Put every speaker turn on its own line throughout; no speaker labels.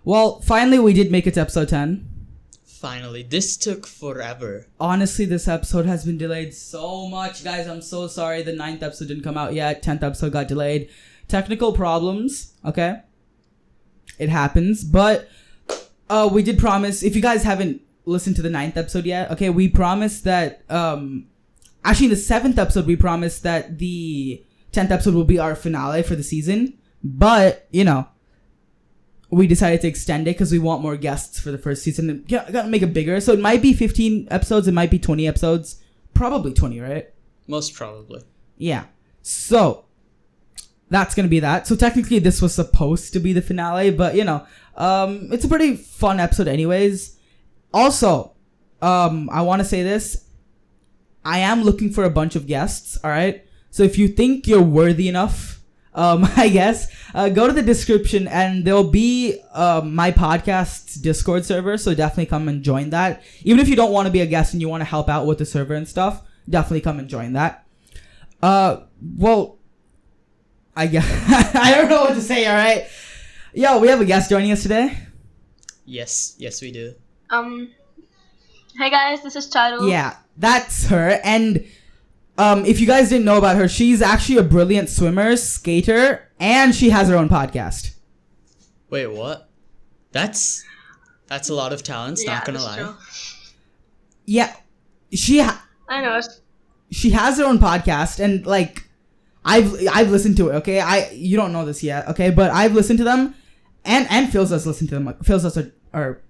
Well, finally we did make it to episode 10.
Finally. This took forever.
Honestly, this episode has been delayed so much. Guys, I'm so sorry the 9th episode didn't come out yet. 10th episode got delayed. Technical problems, okay? It happens. But we did promise, if you guys haven't listened to the 9th episode yet, okay, we promised that, actually in the 7th episode, we promised that the 10th episode will be our finale for the season. But, you know, we decided to extend it because we want more guests for the first season. Gotta make it bigger. So it might be 15 episodes. It might be 20 episodes. Probably 20, right?
Most probably.
Yeah. So that's going to be that. So technically this was supposed to be the finale. But, you know, it's a pretty fun episode anyways. Also, I want to say this. I am looking for a bunch of guests. All right. So if you think you're worthy enough, I guess, go to the description and there'll be my podcast's Discord server. So definitely come and join that. Even if you don't want to be a guest and you want to help out with the server and stuff, definitely come and join that. Well, I guess I don't know what to say. All right. Yo, we have a guest joining us today.
Yes, we do.
Hey guys, this is Charu.
Yeah, that's her. And if you guys didn't know about her, she's actually a brilliant swimmer, skater, and she has her own podcast.
Wait, what? That's a lot of talents, not gonna lie.
True.
Yeah,
I know.
she has her own podcast, and like I've listened to it. Okay, you don't know this yet. Okay, but I've listened to them, and Phil's us listened to them. Phil's us or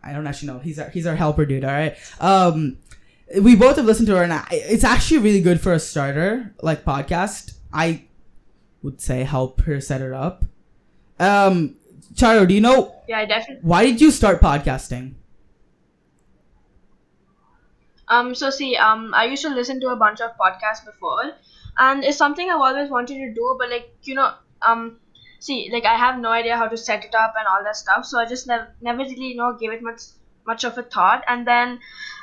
I don't actually know. He's our helper dude. All right. We both have listened to her, and it's actually really good for a starter, like, podcast. I would say help her set it up. Charo, do you know?
Yeah, definitely.
Why did you start podcasting?
I used to listen to a bunch of podcasts before, and it's something I've always wanted to do, but like, you know, I have no idea how to set it up and all that stuff, so I just never really, you know, gave it much of a thought. And then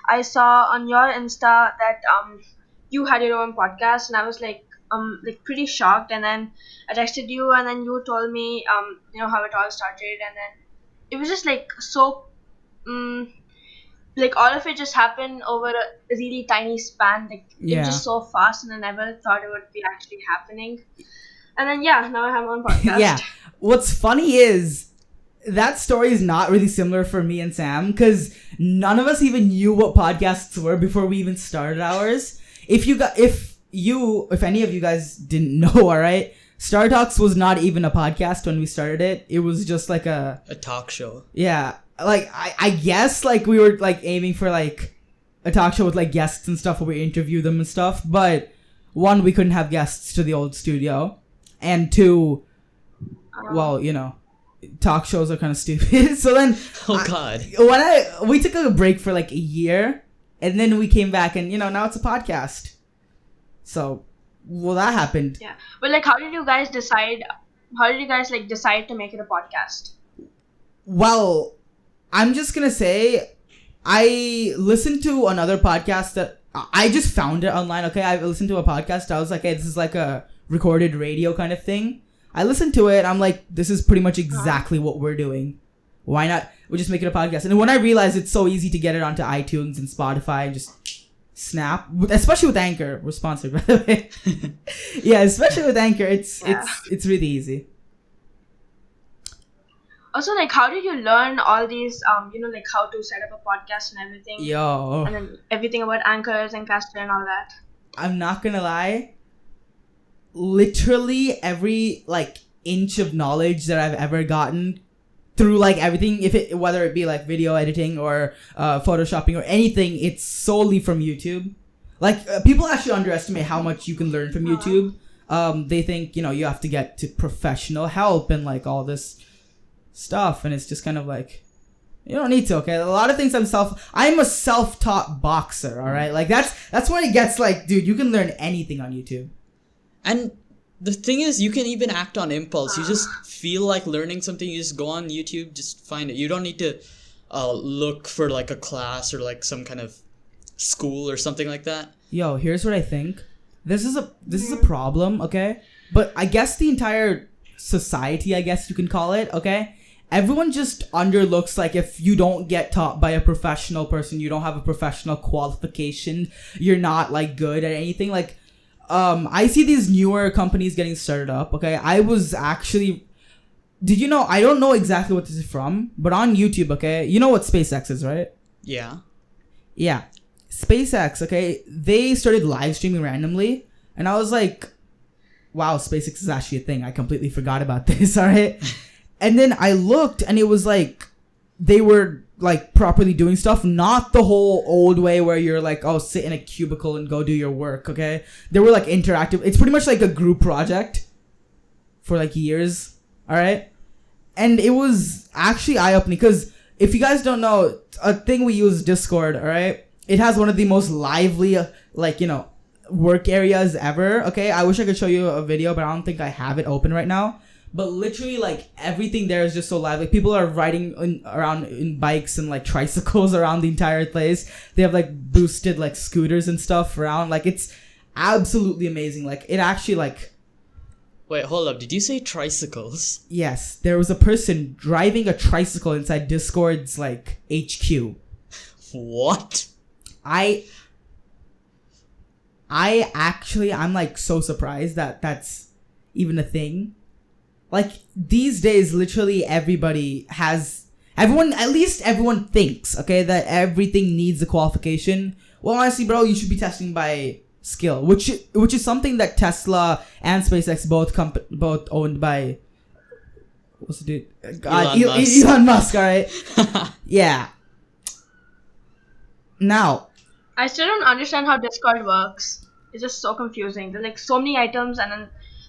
I saw on your Insta that you had your own podcast, and I was like pretty shocked. And then I texted you, and then you told me you know, how it all started, and then it was just like so like all of it just happened over a really tiny span. Like it was just so fast, and I never thought it would be actually happening. And then now I have my own podcast.
Yeah. What's funny is that story is not really similar for me and Sam, because none of us even knew what podcasts were before we even started ours. If any of you guys didn't know, all right, Star Talks was not even a podcast when we started it. It was just like a
talk show.
Yeah, like I guess like we were like aiming for like a talk show with like guests and stuff where we interview them and stuff. But one, we couldn't have guests to the old studio, and two, well, you know, talk shows are kind of stupid. So then, we took a break for like a year, and then we came back, and you know, now it's a podcast. So, well, that happened.
Yeah, but like, how did you guys decide to make it a podcast?
Well, I'm just gonna say, I listened to another podcast that I just found it online. Okay, I listened to a podcast. I was like, hey, this is like a recorded radio kind of thing. I listened to it. I'm like, this is pretty much exactly what we're doing. Why not? We'll just make it a podcast. And when I realized it's so easy to get it onto iTunes and Spotify and just snap, especially with Anchor. We're sponsored, by the way. Yeah, especially with Anchor, it's really easy.
Also, like, how did you learn all these, you know, like how to set up a podcast and everything?
Yo.
And then everything about anchors and caster and all that.
I'm not gonna lie. Literally every like inch of knowledge that I've ever gotten through like everything, whether it be like video editing or photoshopping or anything, it's solely from YouTube. Like people actually underestimate how much you can learn from YouTube. They think, you know, you have to get to professional help and like all this stuff, and it's just kind of like, you don't need to. Okay, a lot of things I'm a self-taught boxer. All right, like that's when it gets like, dude, you can learn anything on YouTube.
And the thing is, you can even act on impulse. You just feel like learning something, you just go on YouTube, just find it. You don't need to look for like a class or like some kind of school or something like that.
Yo, here's what I think. This is a problem, okay? But I guess the entire society, I guess you can call it, okay? everyone just underlooks, like, if you don't get taught by a professional person, you don't have a professional qualification, you're not, like, good at anything. Like, I see these newer companies getting started up, okay? I was actually... Did you know... I don't know exactly what this is from, but on YouTube, okay? You know what SpaceX is, right?
Yeah.
Yeah. SpaceX, okay? They started live streaming randomly, and I was like, wow, SpaceX is actually a thing. I completely forgot about this, alright? And then I looked, and it was like, they were, like, properly doing stuff, not the whole old way where you're like, oh, sit in a cubicle and go do your work, okay? They were, like, interactive. It's pretty much like a group project for, like, years, alright? And it was actually eye-opening, because if you guys don't know, a thing we use, Discord, alright? It has one of the most lively, like, you know, work areas ever, okay? I wish I could show you a video, but I don't think I have it open right now. But literally, like, everything there is just so lively. People are riding around in bikes and, like, tricycles around the entire place. They have, like, boosted, like, scooters and stuff around. Like, it's absolutely amazing. Like, it actually, like...
Wait, hold up. Did you say tricycles?
Yes, there was a person driving a tricycle inside Discord's, like, HQ.
What?
I'm like, so surprised that that's even a thing. Like, these days, literally everybody has... at least everyone thinks, okay, that everything needs a qualification. Well, honestly, bro, you should be testing by skill, which is something that Tesla and SpaceX both owned by... What's the dude? God, Elon Musk, alright? Yeah. Now...
I still don't understand how Discord works. It's just so confusing. There's, like, so many items and then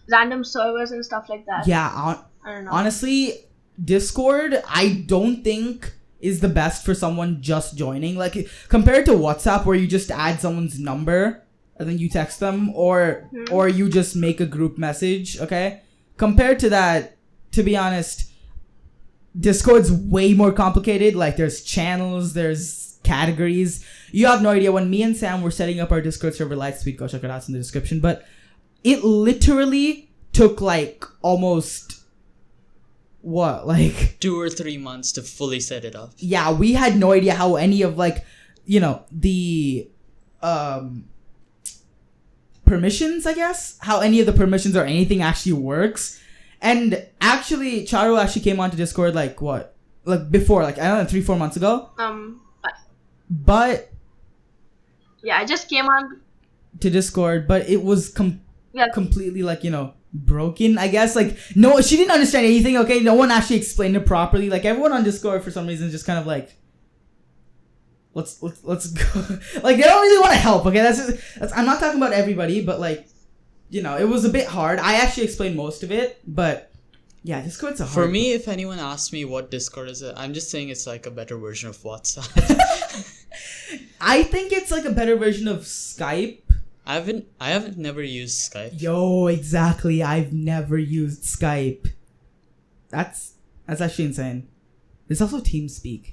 random servers and stuff like that.
Yeah,
I don't know.
Honestly, Discord, I don't think is the best for someone just joining. Like, compared to WhatsApp, where you just add someone's number and then you text them, or you just make a group message, okay? Compared to that, to be honest, Discord's way more complicated. Like, there's channels, there's categories. You have no idea. When me and Sam were setting up our Discord server, Lightspeed, go check it out in the description, but it literally took, like, almost, what, like...
2 or 3 months to fully set it up.
Yeah, we had no idea how any of, like, you know, the, permissions, I guess? How any of the permissions or anything actually works. And actually, Charu actually came onto Discord, like, what? Like, before, like, I don't know, 3-4 months ago? But...
Yeah, I just came on...
to Discord, but it was completely, like, you know, broken, I guess. Like, no, she didn't understand anything, okay? No one actually explained it properly. Like, everyone on Discord, for some reason, just kind of like, let's go. Like, they don't really want to help, okay? That's I'm not talking about everybody, but, like, you know, it was a bit hard. I actually explained most of it, but yeah, Discord's a hard...
For me, if anyone asks me what Discord is, I'm just saying it's like a better version of WhatsApp.
I think it's like a better version of Skype.
I haven't never used Skype.
Yo, exactly. I've never used Skype. That's actually insane. There's also TeamSpeak.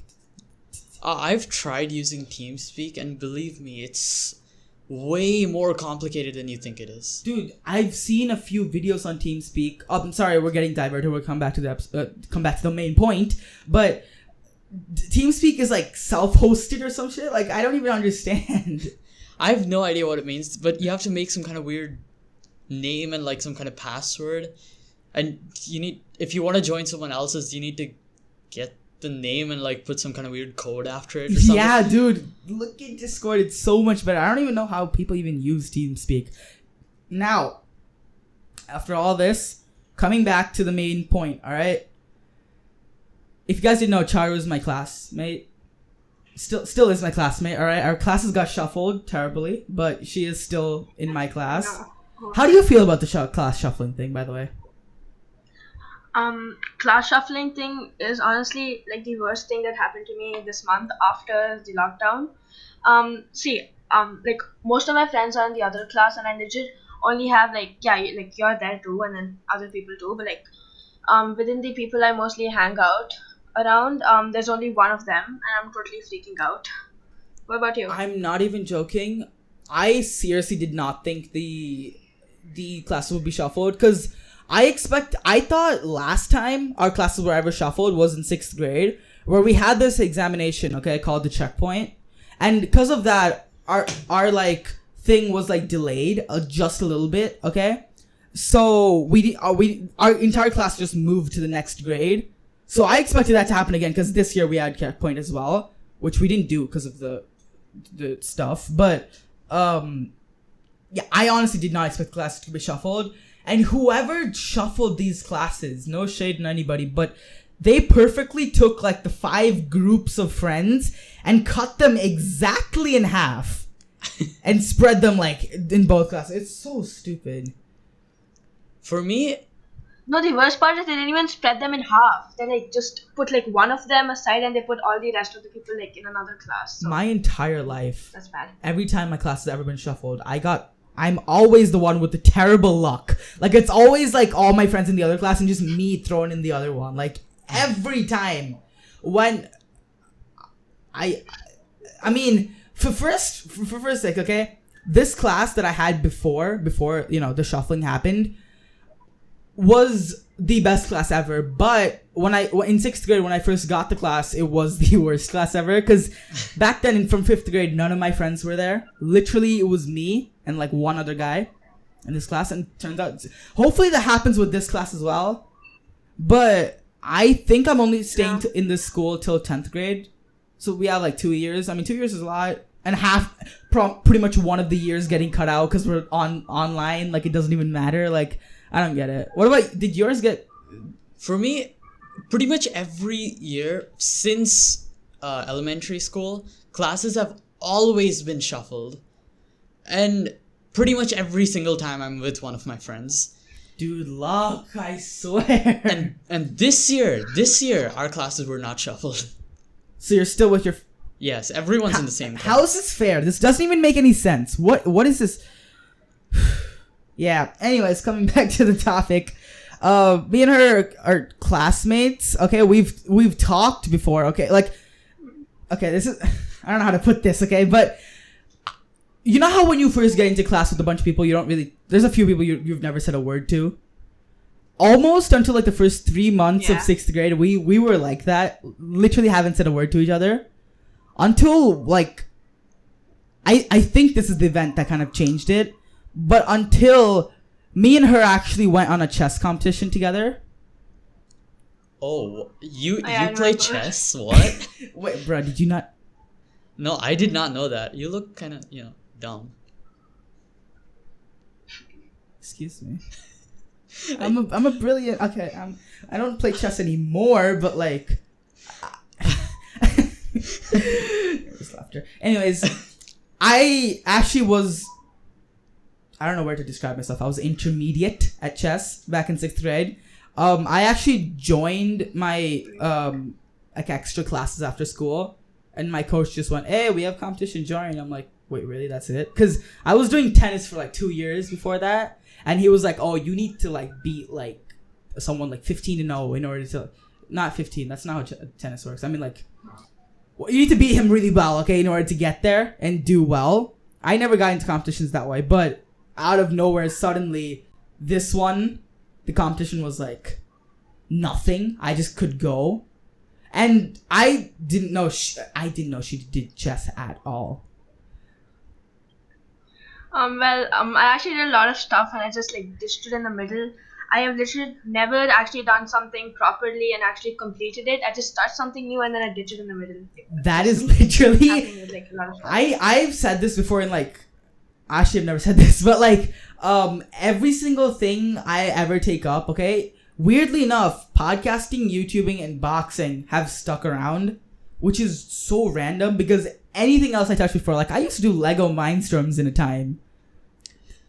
I've tried using TeamSpeak, and believe me, it's way more complicated than you think it is.
Dude, I've seen a few videos on TeamSpeak. Oh, I'm sorry, we're getting diverted. We'll come back to the main point. But TeamSpeak is like self-hosted or some shit. Like, I don't even understand.
I have no idea what it means, but you have to make some kind of weird name and like some kind of password. And if you want to join someone else's, you need to get the name and like put some kind of weird code after it or something.
Yeah, dude, look at Discord. It's so much better. I don't even know how people even use TeamSpeak. Now, after all this, coming back to the main point, all right? If you guys didn't know, Charu is my classmate. Still is my classmate, all right? Our classes got shuffled terribly, but she is still in my class. How do you feel about the class shuffling thing, by the way?
Class shuffling thing is honestly like the worst thing that happened to me this month after the lockdown. Like most of my friends are in the other class, and I legit only have like you're there too, and then other people too. But like, within the people I mostly hang out around, there's only one of them, and I'm totally freaking out. What about you?
I'm not even joking. I seriously did not think the class would be shuffled, because I thought last time our classes were ever shuffled was in 6th grade, where we had this examination, okay, called the checkpoint. And because of that, our like thing was like delayed just a little bit, okay? So our entire class just moved to the next grade. So I expected that to happen again, because this year we had checkpoint as well, which we didn't do because of the stuff. But yeah, I honestly did not expect classes to be shuffled. And whoever shuffled these classes, no shade on anybody, but they perfectly took like the 5 groups of friends and cut them exactly in half and spread them like in both classes. It's so stupid.
For me,
No, the worst part is they didn't even spread them in half. They like just put like one of them aside and they put all the rest of the people like in another class. So
My entire life,
that's bad.
every time my class has ever been shuffled, I'm always the one with the terrible luck. Like, it's always like all my friends in the other class and just me thrown in the other one. Like, every time. When I mean, for first sake, okay, this class that I had before the shuffling happened was the best class ever. But in 6th grade, when I first got the class, it was the worst class ever, because back then from 5th grade, none of my friends were there. Literally, it was me and like one other guy in this class. And turns out, hopefully that happens with this class as well. But I think I'm only staying in this school till 10th grade. So we have like 2 years. I mean, 2 years is a lot. And pretty much one of the years getting cut out because we're online. Like, it doesn't even matter. Like, I don't get it. What about, did yours get...
For me, pretty much every year since elementary school, classes have always been shuffled. And pretty much every single time I'm with one of my friends.
Dude, luck, I swear.
And this year, our classes were not shuffled.
So you're still with your...
Yes, everyone's in the same class.
How is this fair? This doesn't even make any sense. What is this? Yeah, anyways, coming back to the topic. Me and her are classmates. Okay, we've talked before. Okay, this is... I don't know how to put this, okay? But you know how when you first get into class with a bunch of people, you don't really... There's a few people you've never said a word to. Almost until like the first 3 months of 6th grade, we were like that. Literally haven't said a word to each other. Until like... I think this is the event that kind of changed it. But until me and her actually went on a chess competition together.
Oh, you
I
play chess? What?
Wait, bro, did you not?
No, I did not know that. You look kind of, dumb.
Excuse me. I'm a brilliant. Okay, I don't play chess anymore, but like. There's laughter. Anyways, I actually was. I don't know where to describe myself. I was intermediate at chess back in 6th grade. I actually joined my like extra classes after school, and my coach just went, "Hey, we have competition, join." I'm like, "Wait, really? That's it?" Because I was doing tennis for like 2 years before that, and he was like, "Oh, you need to like beat like someone like 15-0 in order to not 15. That's not how tennis works. I mean like, you need to beat him really well, okay, in order to get there and do well." I never got into competitions that way, but out of nowhere, suddenly, the competition was like nothing. I just could go, and I didn't know she did chess at all.
I actually did a lot of stuff and I just like dished it in the middle. I have literally never actually done something properly and actually completed it. I just start something new and then I ditch it in the middle.
That is literally.
With, like, a lot of stuff.
I've said this before in like. Actually, I've never said this, but like, every single thing I ever take up, okay, weirdly enough, podcasting, YouTubing, and boxing have stuck around, which is so random because anything else I touched before, like I used to do Lego Mindstorms in a time.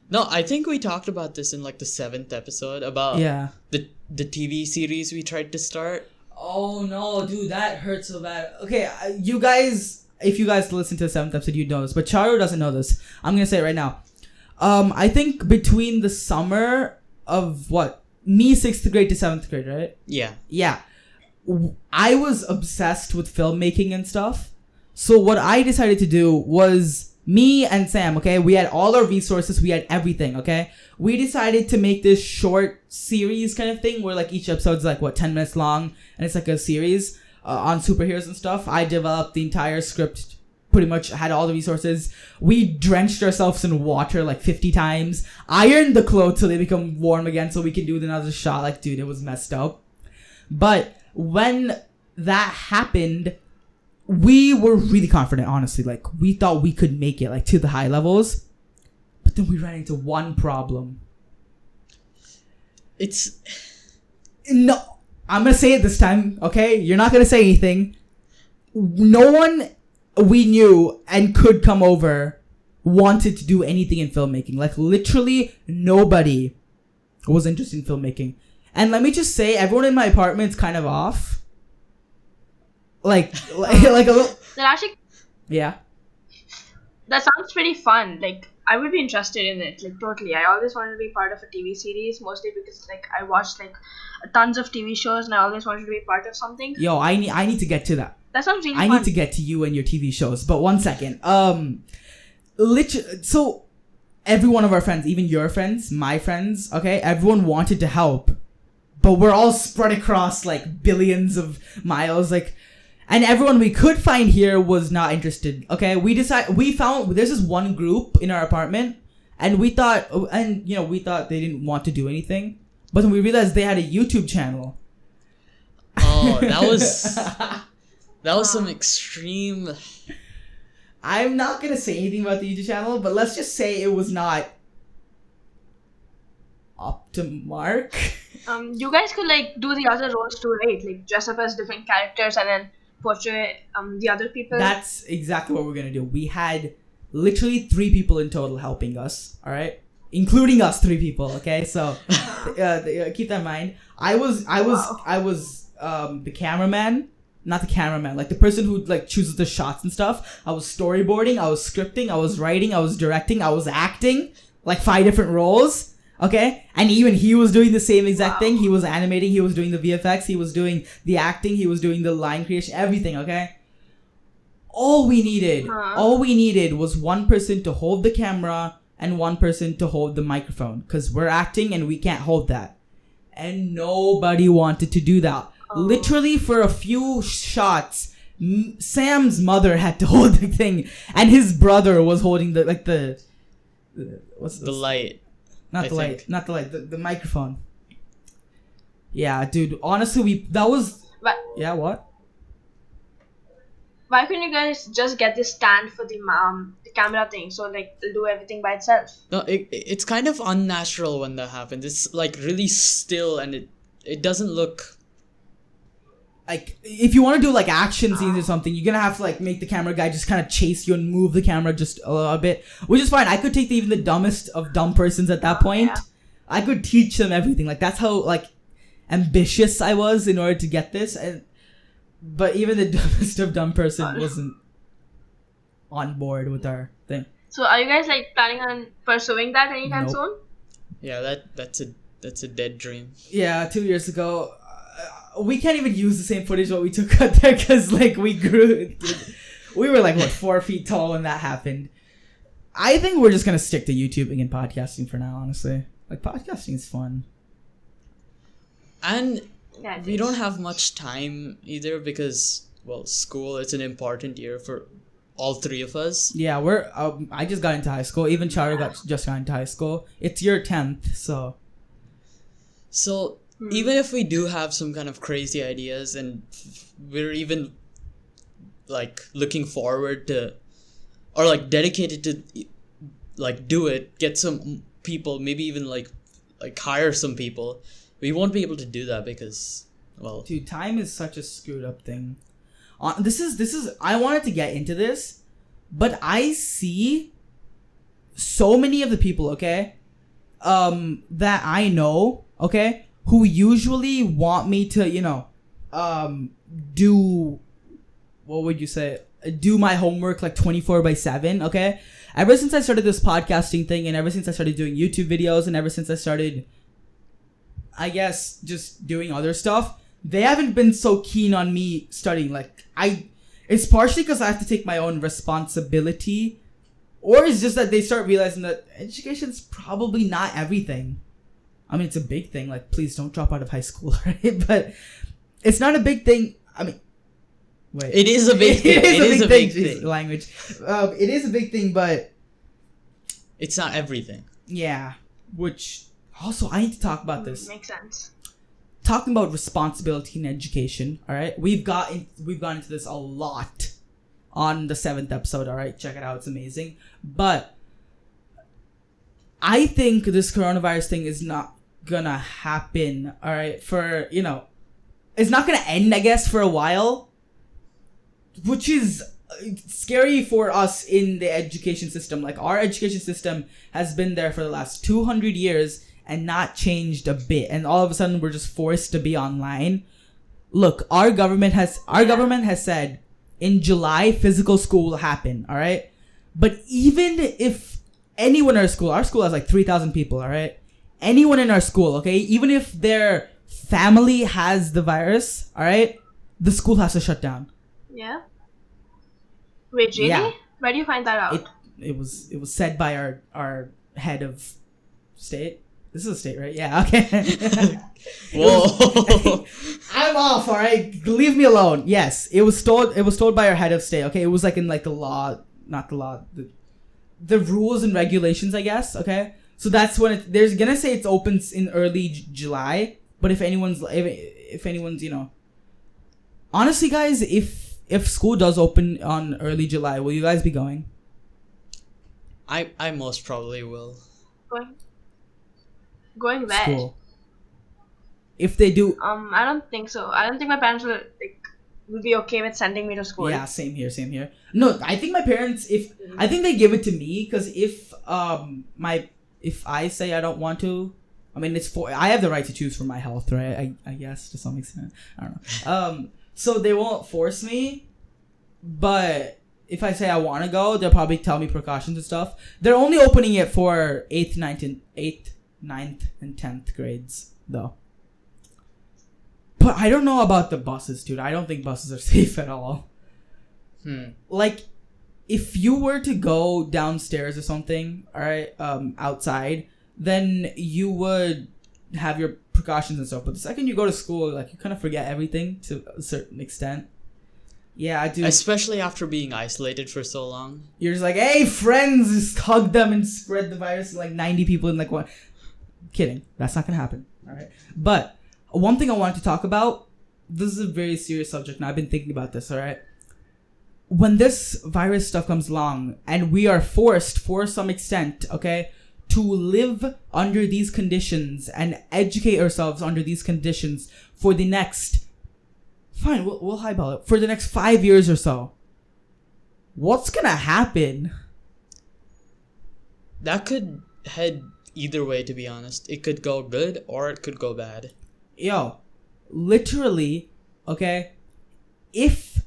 No, I think we talked about this in like the 7th episode about the TV series we tried to start.
Oh no, dude, that hurts so bad. Okay, you guys... If you guys listen to the 7th episode, you know this. But Charu doesn't know this. I'm going to say it right now. I think between the summer of me 6th grade to 7th grade, right?
Yeah.
Yeah. I was obsessed with filmmaking and stuff. So what I decided to do was Me and Sam, okay, we had all our resources, we had everything, okay? We decided to make this short series kind of thing where like each episode's like 10 minutes long, and it's like a series on superheroes and stuff. I developed the entire script, pretty much had all the resources. We drenched ourselves in water like 50 times, ironed the clothes so they become warm again so we can do another shot. Like, dude, it was messed up. But when that happened, we were really confident, honestly. Like, we thought we could make it, like, to the high levels. But then we ran into one problem. No, I'm gonna say it this time, okay? You're not gonna say anything. No one we knew and could come over wanted to do anything in filmmaking. Like, literally nobody was interested in filmmaking. And let me just say, everyone in my apartment's kind of off. Like a little.
That actually.
Yeah.
That sounds pretty fun. Like, I would be interested in it. Like, totally. I always wanted to be part of a TV series, mostly because like I watched like tons of TV shows, and I always wanted to be part of something.
Yo, I need to get to that.
That sounds really
I
fun.
need to get to you and your TV shows. But one second. So every one of our friends, even your friends, my friends, okay, everyone wanted to help, but we're all spread across like billions of miles, like. And everyone we could find here was not interested. Okay, we found there's this one group in our apartment, and we thought they didn't want to do anything, but then we realized they had a YouTube channel.
Oh, that was some extreme.
I'm not gonna say anything about the YouTube channel, but let's just say it was not up to mark.
You guys could like do the other roles too, right? Like dress up as different characters and then portray the other people.
That's exactly what we're gonna do. We had literally 3 people in total helping us, all right, including us 3 people. Okay, so keep that in mind. I was the cameraman, not the cameraman, like the person who like chooses the shots and stuff. I was storyboarding, I was scripting, I was writing, I was directing, I was acting, like 5 different roles. Okay, and even he was doing the same exact thing. He was animating, he was doing the VFX, he was doing the acting, he was doing the line creation, everything. Okay, all we needed was one person to hold the camera and one person to hold the microphone, because we're acting and we can't hold that, and nobody wanted to do that. Literally for a few shots, Sam's mother had to hold the thing, and his brother was holding the what's
the light.
Not the light, the microphone. Yeah, dude, honestly,
But
yeah, what?
why couldn't you guys just get this stand for the camera thing, so like it'll do everything by itself?
No, it's kind of unnatural when that happens. It's like really still, and it doesn't look.
Like, if you want to do like action scenes or something, you're gonna have to like make the camera guy just kind of chase you and move the camera just a little bit, which is fine. I could take even the dumbest of dumb persons at that point.
Yeah.
I could teach them everything. Like, that's how like ambitious I was in order to get this. But even the dumbest of dumb person wasn't on board with our thing.
So are you guys like planning on pursuing that anytime
Nope.
soon?
Yeah, that's a dead dream.
Yeah, 2 years ago. We can't even use the same footage what we took out there, because like we were like 4 feet tall when that happened. I think we're just gonna stick to YouTubing and podcasting for now, honestly. Like, podcasting is fun.
And
Yeah, it
we
is.
don't have much time either because, well, school, it's an important year for all 3 of us.
Yeah, we're I just got into high school. Even Charu just got into high school. It's your 10th, so
So even if we do have some kind of crazy ideas, and we're even like looking forward to, or like dedicated to like do it, get some people, maybe even like hire some people, we won't be able to do that because, well,
dude, time is such a screwed up thing. This is I wanted to get into this, but I see so many of the people, okay, that I know, okay, who usually want me to, do, what would you say, do my homework like 24/7, okay? Ever since I started this podcasting thing, and ever since I started doing YouTube videos, and ever since I started, I guess, just doing other stuff, they haven't been so keen on me studying. Like, it's partially because I have to take my own responsibility Or it's just that they start realizing that education's probably not everything. I mean, it's a big thing. Like, please don't drop out of high school, right? But it's not a big thing. I mean, wait.
It is a big thing. It is a big thing.
Language. It is a big thing, but
it's not everything.
Yeah. Which, also, I need to talk about this.
Makes sense.
Talking about responsibility in education, all right? We've gone into this a lot on the 7th episode, all right? Check it out. It's amazing. But I think this coronavirus thing is not gonna happen, all right? For, it's not gonna end, I guess, for a while, which is scary for us in the education system. Like, our education system has been there for the last 200 years and not changed a bit, and all of a sudden we're just forced to be online. Look, our government has said in July physical school will happen, all right? But even if anyone in our school has like 3,000 people, all right? Anyone in our school, okay? Even if their family has the virus, all right? The school has to shut down.
Yeah. Wait, really?
Yeah.
Where do you find that out?
It was said by our head of state. This is a state, right? Yeah, okay.
Whoa.
I'm off, all right? Leave me alone. Yes, it was told by our head of state, okay? It was like in like the law, not the law, the rules and regulations, I guess, okay? So that's when they're gonna say it opens in early July, but if anyone's, honestly, guys, if school does open on early July, will you guys be going?
I most probably will.
Going where?
School. If they do,
I don't think so. I don't think my parents will be okay with sending me to school.
yeah, same here. No, I think my parents, I think they give it to me, because if I say I don't want to, I mean, I have the right to choose for my health, right? I guess to some extent. I don't know. So they won't force me, but if I say I want to go, they'll probably tell me precautions and stuff. They're only opening it for 8th, 9th, and 10th grades, though. But I don't know about the buses, dude. I don't think buses are safe at all. Like, if you were to go downstairs or something, all right, outside, then you would have your precautions and stuff. But the second you go to school, like, you kind of forget everything to a certain extent. Yeah, dude.
Especially after being isolated for so long.
You're just like, hey, friends, just hug them and spread the virus to like 90 people in like one. Kidding. That's not gonna happen. All right. But one thing I wanted to talk about, this is a very serious subject, and I've been thinking about this, all right? When this virus stuff comes along, and we are forced, for some extent, okay, to live under these conditions and educate ourselves under these conditions for the next, we'll highball it, for the next 5 years or so, what's gonna happen?
That could head either way, to be honest. It could go good or it could go bad.
Yo, literally, okay, if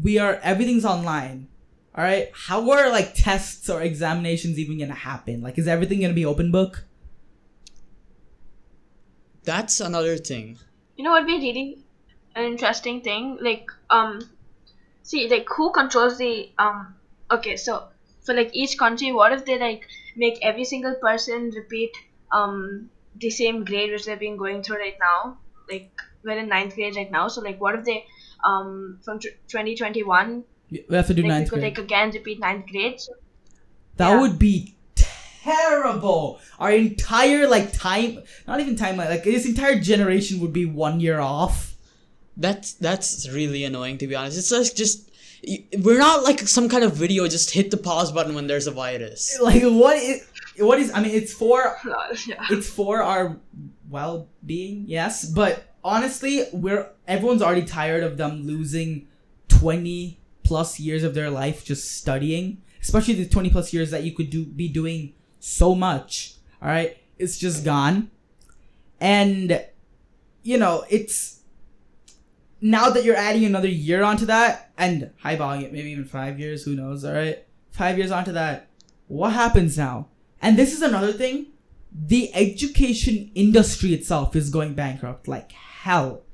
everything's online, all right, how are like tests or examinations even gonna happen? Like, is everything gonna be open book?
That's another thing.
You know what would be really an interesting thing? Like, see, like, who controls the, okay, so for like each country, what if they like make every single person repeat the same grade which they've been going through right now? Like, we're in 9th grade right now, so like, what if they from 2021
We have to do
like,
9th
we could
grade.
like again repeat 9th grade? So,
That
yeah.
would be terrible. Our entire like time, not even timeline, like this entire generation would be 1 year off.
That's really annoying, to be honest. It's like just we're not like some kind of video. Just hit the pause button when there's a virus.
Like, what is? I mean, it's for
Yeah.
it's for our well-being, yes. But honestly, everyone's already tired of them losing 20 plus years of their life just studying, especially the 20 plus years that you could be doing so much. All right, it's just gone, and it's. Now that you're adding another year onto that and highballing it, maybe even 5 years, who knows, all right? 5 years onto that, what happens now? And this is another thing. The education industry itself is going bankrupt like hell.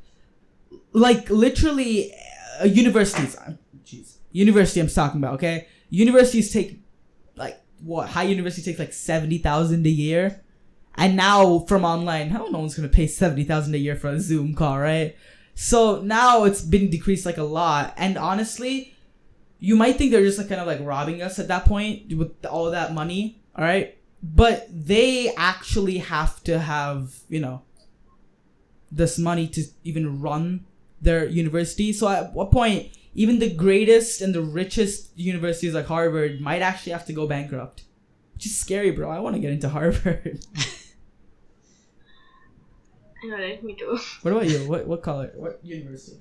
Like, literally, universities. University I'm talking about, okay? Universities take, like, high university takes like 70,000 a year, and now from online, no one's gonna pay 70,000 a year for a Zoom call, right? So now it's been decreased like a lot, and honestly, you might think they're just like kind of like robbing us at that point with all that money, all right? But they actually have to have, this money to even run their university. So at what point, even the greatest and the richest universities like Harvard might actually have to go bankrupt, which is scary, bro. I want to get into Harvard.
I know, right? Me too.
What about you? What college? What university?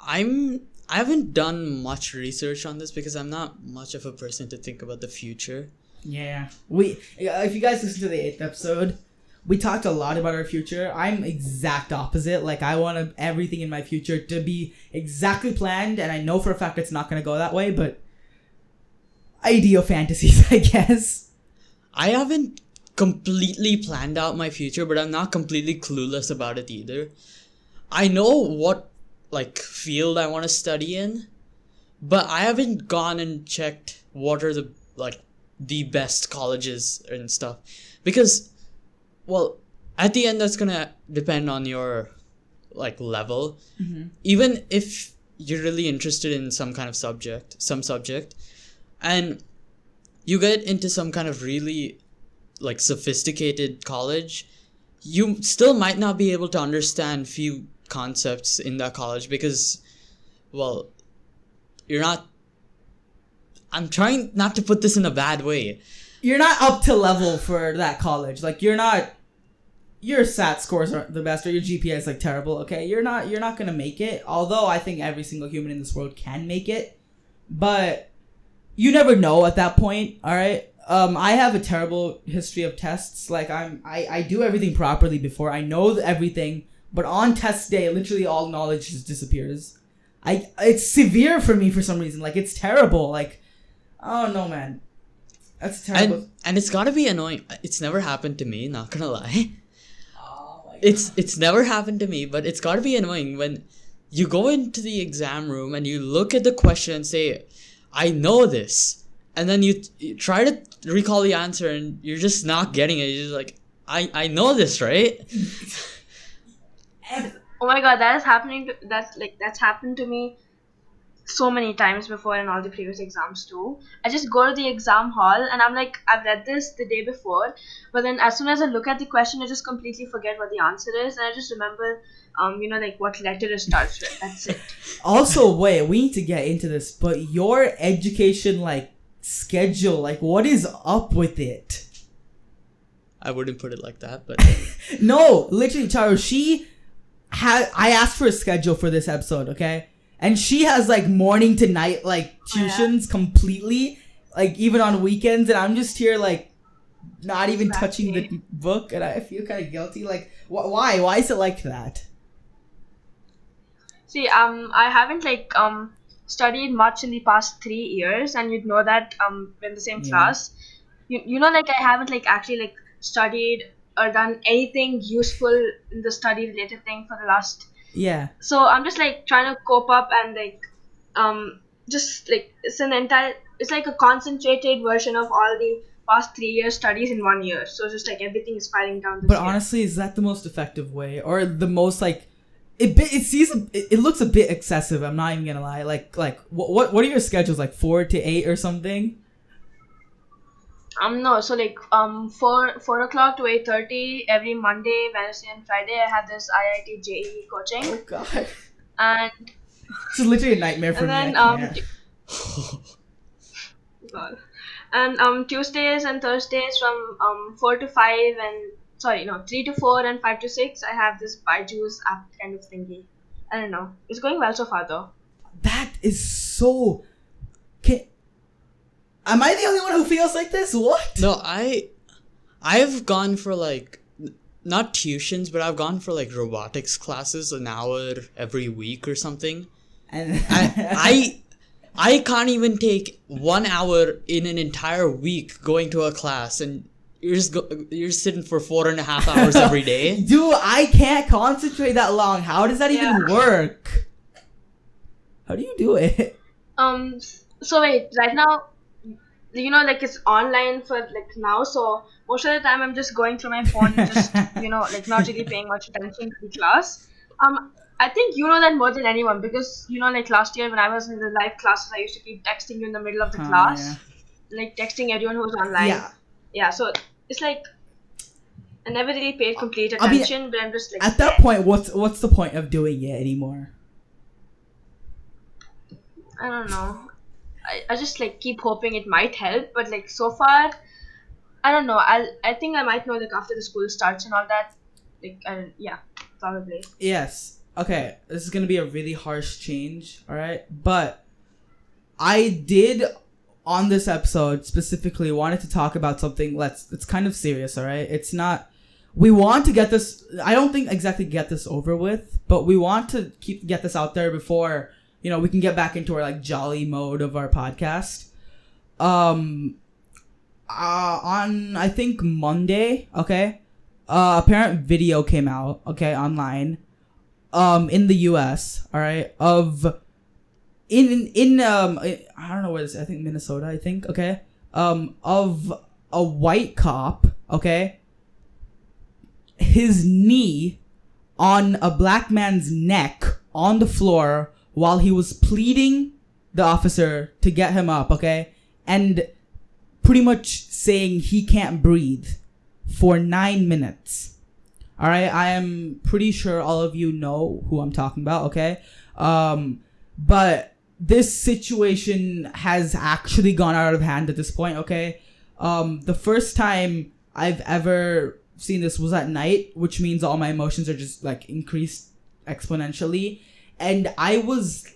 I haven't done much research on this because I'm not much of a person to think about the future.
Yeah. If you guys listen to the 8th episode, we talked a lot about our future. I'm exact opposite. Like, I want everything in my future to be exactly planned, and I know for a fact it's not going to go that way, but ideal fantasies, I guess.
I haven't completely planned out my future, but I'm not completely clueless about it either. I know what field I want to study in, but I haven't gone and checked what are the best colleges and stuff, because at the end that's gonna depend on your level.
Mm-hmm.
Even if you're really interested in some subject, and you get into some kind of really sophisticated college, you still might not be able to understand few concepts in that college because you're not. I'm trying not to put this in a bad way.
You're not up to level for that college. Your SAT scores aren't the best, or your GPA is terrible. Okay, you're not gonna make it. Although I think every single human in this world can make it, but you never know at that point. All right. I have a terrible history of tests. I do everything properly before. I know everything, but on test day, literally all knowledge just disappears. It's severe for me for some reason. It's terrible. I don't know, man. That's terrible.
And it's gotta be annoying. It's never happened to me, not gonna lie.
Oh my God.
It's never happened to me, but it's gotta be annoying when you go into the exam room and you look at the question and say, I know this. And then you try to recall the answer and you're just not getting it. You're just I know this, right?
Oh my God, that is happening. That's happened to me so many times before in all the previous exams too. I just go to the exam hall and I'm I've read this the day before, but then as soon as I look at the question, I just completely forget what the answer is, and I just remember, what letter it starts with. That's it.
Also, wait, we need to get into this, but your education schedule, what is up with it?
I wouldn't put it like that, but
No, literally, Charo, I asked for a schedule for this episode, okay? And she has morning to night tuitions completely, even on weekends, and I'm just here not even touching the book, and I feel kind of guilty. Why is it like that?
See, I haven't studied much in the past 3 years, and you'd know that in the same class. I haven't actually studied or done anything useful in the study related thing for the last.
Yeah.
So I'm just trying to cope up and it's a concentrated version of all the past 3 years studies in 1 year. So just everything is filing down.
But honestly, is that the most effective way, or the most it looks a bit excessive? I'm not even gonna lie. What are your schedules 4 to 8 or something?
No, so 4 o'clock to 8:30 every Monday, Wednesday, and Friday. I have this IIT JEE coaching.
Oh God.
And
this is literally a nightmare for me.
Then God. And Tuesdays and Thursdays from 4 to 5 and 3 to 4 and 5 to 6. I have this Byju's app kind of thingy. I don't know. It's going well so far though.
That is so. Am I the only one who feels like this? What?
No, I've gone for not tuitions, but I've gone for robotics classes an hour every week or something.
And
I can't even take 1 hour in an entire week going to a class, and you're sitting for 4.5 hours every day.
Dude, I can't concentrate that long. How does that even work? How do you do it?
So wait, right now like it's online for like now, so most of the time I'm just going through my phone, just like not really paying much attention to the class. I think you know that more than anyone, because like last year when I was in the live classes, I used to keep texting you in the middle of the
Yeah.
class, like texting everyone who was online.
Yeah.
Yeah, so it's like I never really paid complete
I mean,
attention, but I'm just like
At that point, what's the point of doing it anymore?
I don't know. I just like keep hoping it might help, but like so far, I don't know. I think I might know like after the school starts and all that. Like yeah, probably.
Yes. Okay, this is gonna be a really harsh change, alright? But I did on this episode specifically wanted to talk about something it's kind of serious, alright? It's not we want to get this I don't think exactly get this over with, but we want to get this out there before, we can get back into our like jolly mode of our podcast. On I think Monday, okay? Apparent video came out, okay, online. In the US, all right, of in I don't know where this, I think Minnesota, I think, okay, of a white cop, okay, his knee on a black man's neck on the floor while he was pleading the officer to get him up, okay, and pretty much saying he can't breathe for 9 minutes. All right, I am pretty sure all of you know who I'm talking about, okay? But this situation has actually gone out of hand at this point, okay? The first time I've ever seen this was at night, which means all my emotions are just like increased exponentially. And I was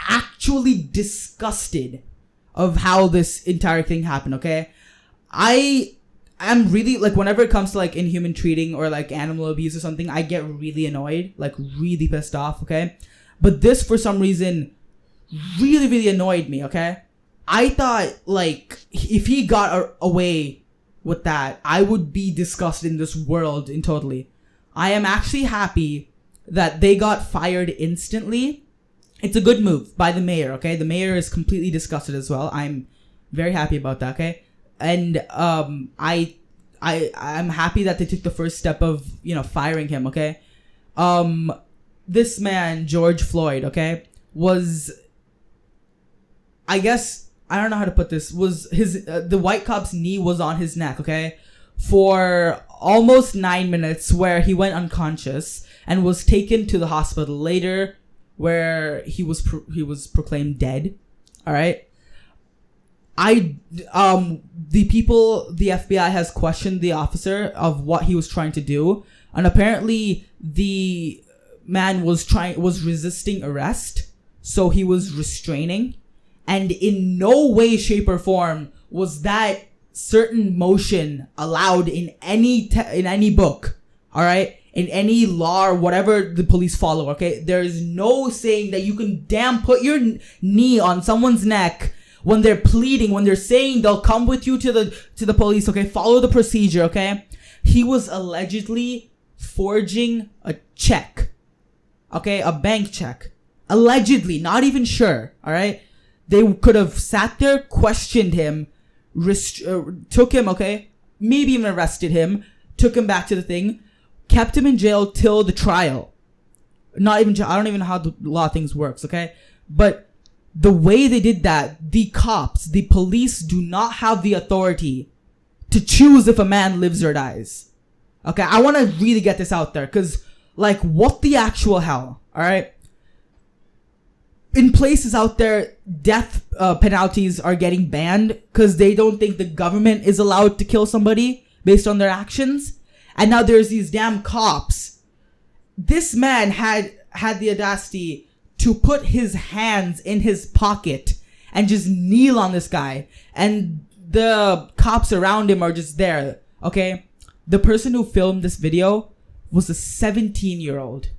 actually disgusted of how this entire thing happened, okay? I'm really, like, whenever it comes to, like, inhuman treating or, like, animal abuse or something, I get really annoyed, like, really pissed off, okay? But this, for some reason, really, really annoyed me, okay? I thought, like, if he got away with that, I would be disgusted in this world in totally. I am actually happy that they got fired instantly. It's a good move by the mayor, okay? The mayor is completely disgusted as well. I'm very happy about that, okay? And I'm happy that they took the first step of firing him. Okay, this man George Floyd, okay, was, I guess, I don't know how to put this, was his the white cop's knee was on his neck, okay, for almost 9 minutes, where he went unconscious and was taken to the hospital later, where he was proclaimed dead. All right. The FBI has questioned the officer of what he was trying to do, and apparently the man was resisting arrest, so he was restraining, and in no way, shape, or form was that certain motion allowed in any book, all right, in any law or whatever the police follow. Okay, there is no saying that you can put your knee on someone's neck when they're pleading, when they're saying they'll come with you to the police, okay? Follow the procedure, okay? He was allegedly forging a check, okay? A bank check. Allegedly, not even sure, all right? They could have sat there, questioned him, took him, okay? Maybe even arrested him, took him back to the thing, kept him in jail till the trial. Not even jail. I don't even know how the law things works, okay? But the way they did that, the cops, the police do not have the authority to choose if a man lives or dies. Okay, I want to really get this out there, because, like, what the actual hell, alright? In places out there, death penalties are getting banned because they don't think the government is allowed to kill somebody based on their actions. And now there's these damn cops. This man had the audacity to put his hands in his pocket and just kneel on this guy. And the cops around him are just there, okay? The person who filmed this video was a 17-year-old.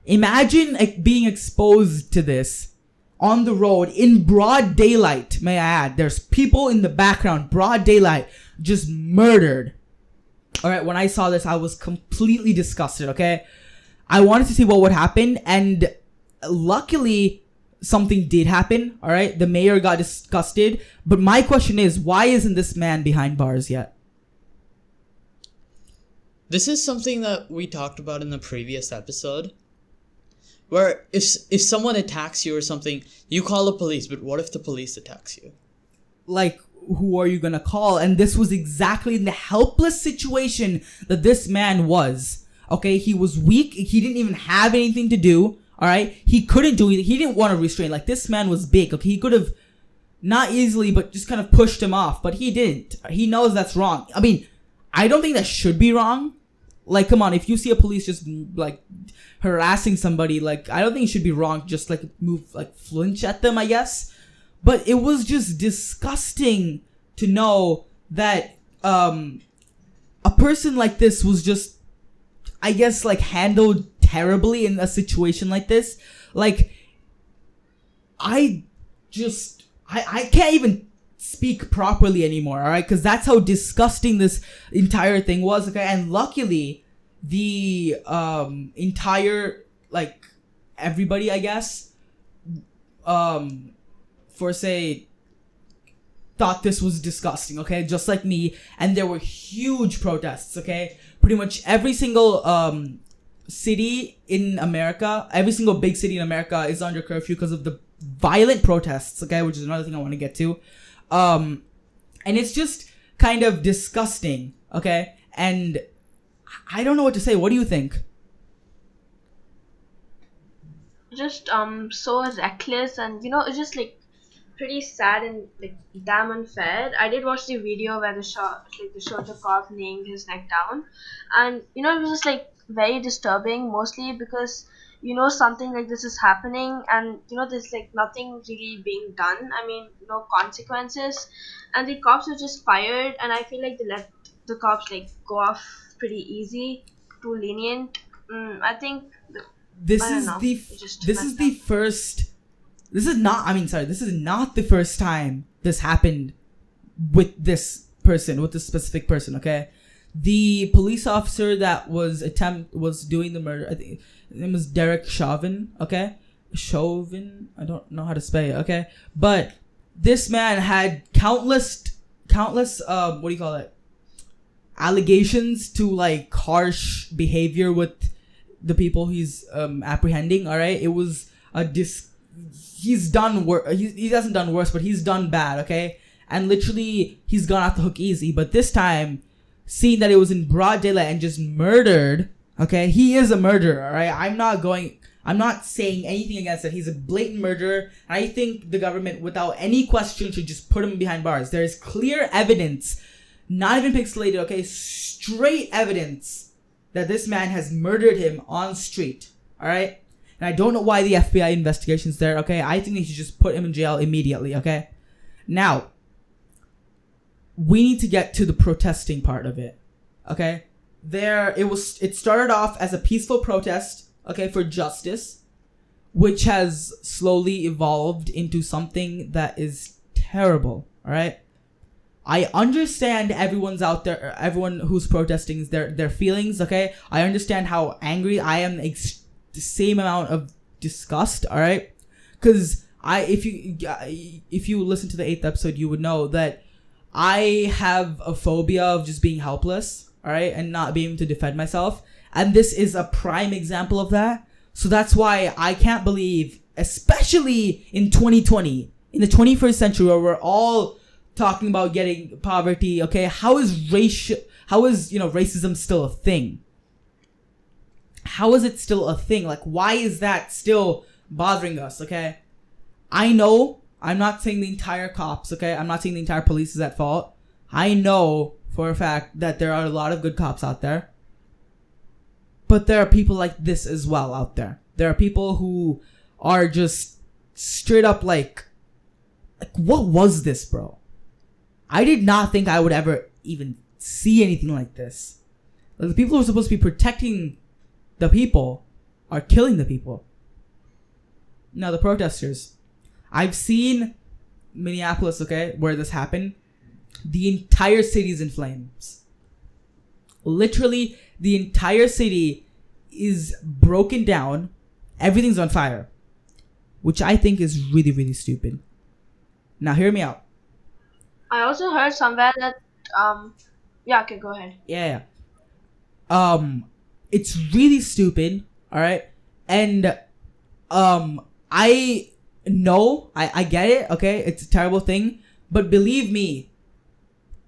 Imagine being exposed to this on the road in broad daylight, may I add. There's people in the background, broad daylight, just murdered. Alright, when I saw this, I was completely disgusted, okay? I wanted to see what would happen, and luckily, something did happen. All right, the mayor got disgusted. But my question is, why isn't this man behind bars yet?
This is something that we talked about in the previous episode. Where if someone attacks you or something, you call the police, but what if the police attacks you?
Like, who are you gonna call? And this was exactly in the helpless situation that this man was. Okay, he was weak. He didn't even have anything to do. All right, he couldn't do anything. He didn't want to restrain. Like, this man was big. Okay, he could have not easily, but just kind of pushed him off. But he didn't. He knows that's wrong. I mean, I don't think that should be wrong. Like, come on, if you see a police just like harassing somebody, like, I don't think it should be wrong. Just like flinch at them, I guess. But it was just disgusting to know that a person like this was just, I guess, like, handled terribly in a situation like this. Like, I can't even speak properly anymore, all right? Because that's how disgusting this entire thing was, okay? And luckily, the entire, like, everybody, I guess, for say, thought this was disgusting, okay? Just like me. And there were huge protests, okay? Pretty much every single city in America, every single big city in America is under curfew because of the violent protests, okay? Which is another thing I want to get to. And it's just kind of disgusting, okay? And I don't know what to say. What do you think?
Just so reckless, and it's just like pretty sad and like damn unfair. I did watch the video where the soldier cop named his neck down, and it was just like very disturbing, mostly because something like this is happening, and there's like nothing really being done. I mean, no consequences, and the cops were just fired, and I feel like they let the cops like go off pretty easy, too lenient. I think
this is not the first time this happened with this specific person, okay? The police officer that was doing the murder, I think his name was Derek Chauvin, okay? Chauvin, I don't know how to spell it, okay? But this man had countless what do you call it? Allegations to like harsh behavior with the people he's apprehending, all right? It was he's done he hasn't done worse, but he's done bad, okay? And literally he's gone off the hook easy. But this time, seeing that it was in broad daylight and just murdered, okay? He is a murderer, all right? I'm not saying anything against it. He's a blatant murderer. I think the government, without any question, should just put him behind bars. There is clear evidence, not even pixelated, okay? Straight evidence that this man has murdered him on street, all right? And I don't know why the FBI investigation's there, okay? I think they should just put him in jail immediately, okay? Now, we need to get to the protesting part of it, okay? It started off as a peaceful protest, okay, for justice, which has slowly evolved into something that is terrible, all right? I understand everyone's out there, everyone who's protesting their feelings, okay? I understand how angry I am, the same amount of disgust, all right? Because if you listen to the 8th episode, you would know that I have a phobia of just being helpless, all right, and not being able to defend myself. And this is a prime example of that. So that's why I can't believe, especially in 2020, in the 21st century, where we're all talking about getting poverty, okay, how is racism still a thing? How is it still a thing? Like, why is that still bothering us, okay? I know, I'm not saying the entire cops, okay? I'm not saying the entire police is at fault. I know for a fact that there are a lot of good cops out there. But there are people like this as well out there. There are people who are just straight up like what was this, bro? I did not think I would ever even see anything like this. Like, the people who are supposed to be protecting the people are killing the people. Now, the protesters. I've seen Minneapolis, okay, where this happened. The entire city is in flames. Literally, the entire city is broken down. Everything's on fire. which I think is really, really stupid. Now, hear me out.
I also heard somewhere that yeah, okay, go ahead.
Yeah. It's really stupid, all right? And I know, I get it, okay? It's a terrible thing, but believe me,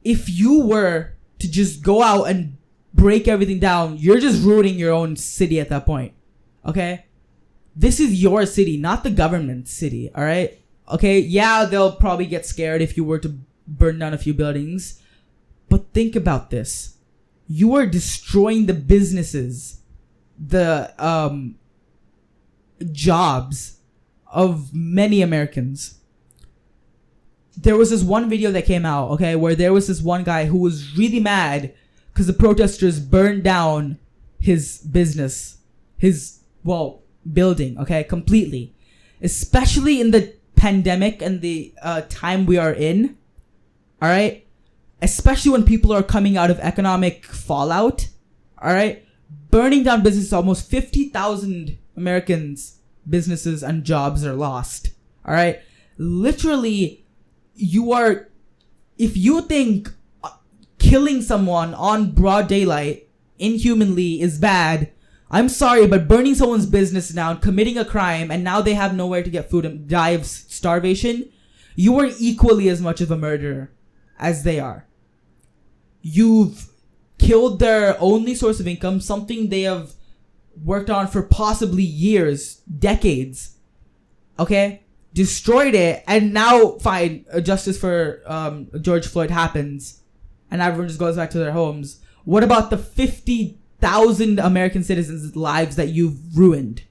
if you were to just go out and break everything down, you're just ruining your own city at that point, okay? This is your city, not the government's city, all right? Okay, yeah, they'll probably get scared if you were to burn down a few buildings, but think about this. You are destroying the businesses, the jobs of many Americans. There was this one video that came out, okay, where there was this one guy who was really mad because the protesters burned down his business, his, building, okay, completely. Especially in the pandemic and the time we are in, all right? Especially when people are coming out of economic fallout, all right? Burning down businesses, almost 50,000 Americans' businesses and jobs are lost, all right? Literally, if you think killing someone on broad daylight inhumanly is bad, I'm sorry, but burning someone's business down, committing a crime, and now they have nowhere to get food and die of starvation, you are equally as much of a murderer as they are. You've killed their only source of income, something they have worked on for possibly years, decades. Okay? Destroyed it, and now fine, justice for George Floyd happens, and everyone just goes back to their homes. What about the 50,000 American citizens' lives that you've ruined?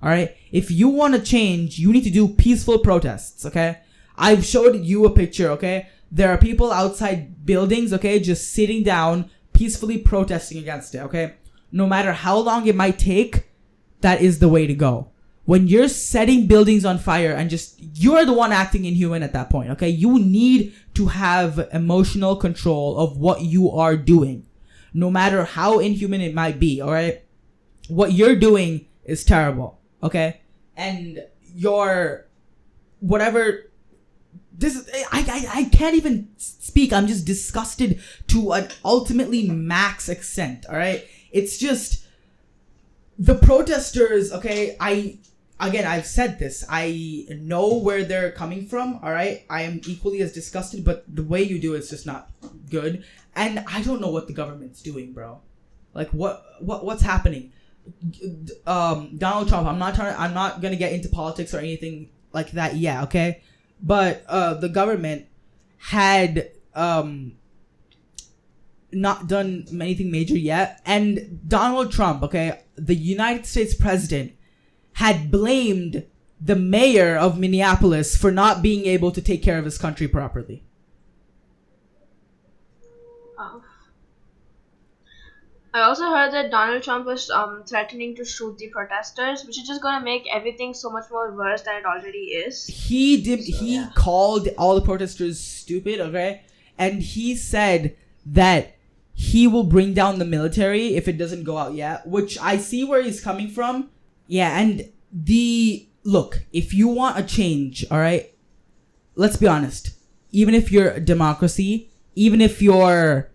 Alright? If you want to change, you need to do peaceful protests, okay? I've showed you a picture, okay? There are people outside buildings, okay, just sitting down, peacefully protesting against it, okay? No matter how long it might take, that is the way to go. When you're setting buildings on fire and you're the one acting inhuman at that point, okay? You need to have emotional control of what you are doing, no matter how inhuman it might be, alright? What you're doing is terrible, okay? And I can't even speak. I'm just disgusted to an ultimately max extent, alright? It's just, the protesters, okay, I've said this. I know where they're coming from, alright? I am equally as disgusted, but the way you do it's just not good. And I don't know what the government's doing, bro. Like, what's happening? Donald Trump, I'm not gonna get into politics or anything like that yet, okay? But the government had not done anything major yet, and Donald Trump, okay, the United States president, had blamed the mayor of Minneapolis for not being able to take care of his country properly.
Oh. I also heard that Donald Trump was threatening to shoot the protesters, which is just gonna make everything so much more worse than it already is.
He called all the protesters stupid, okay? And he said that he will bring down the military if it doesn't go out yet, which I see where he's coming from. Yeah, and look, if you want a change, alright? Let's be honest. Even if you're a democracy, even if you're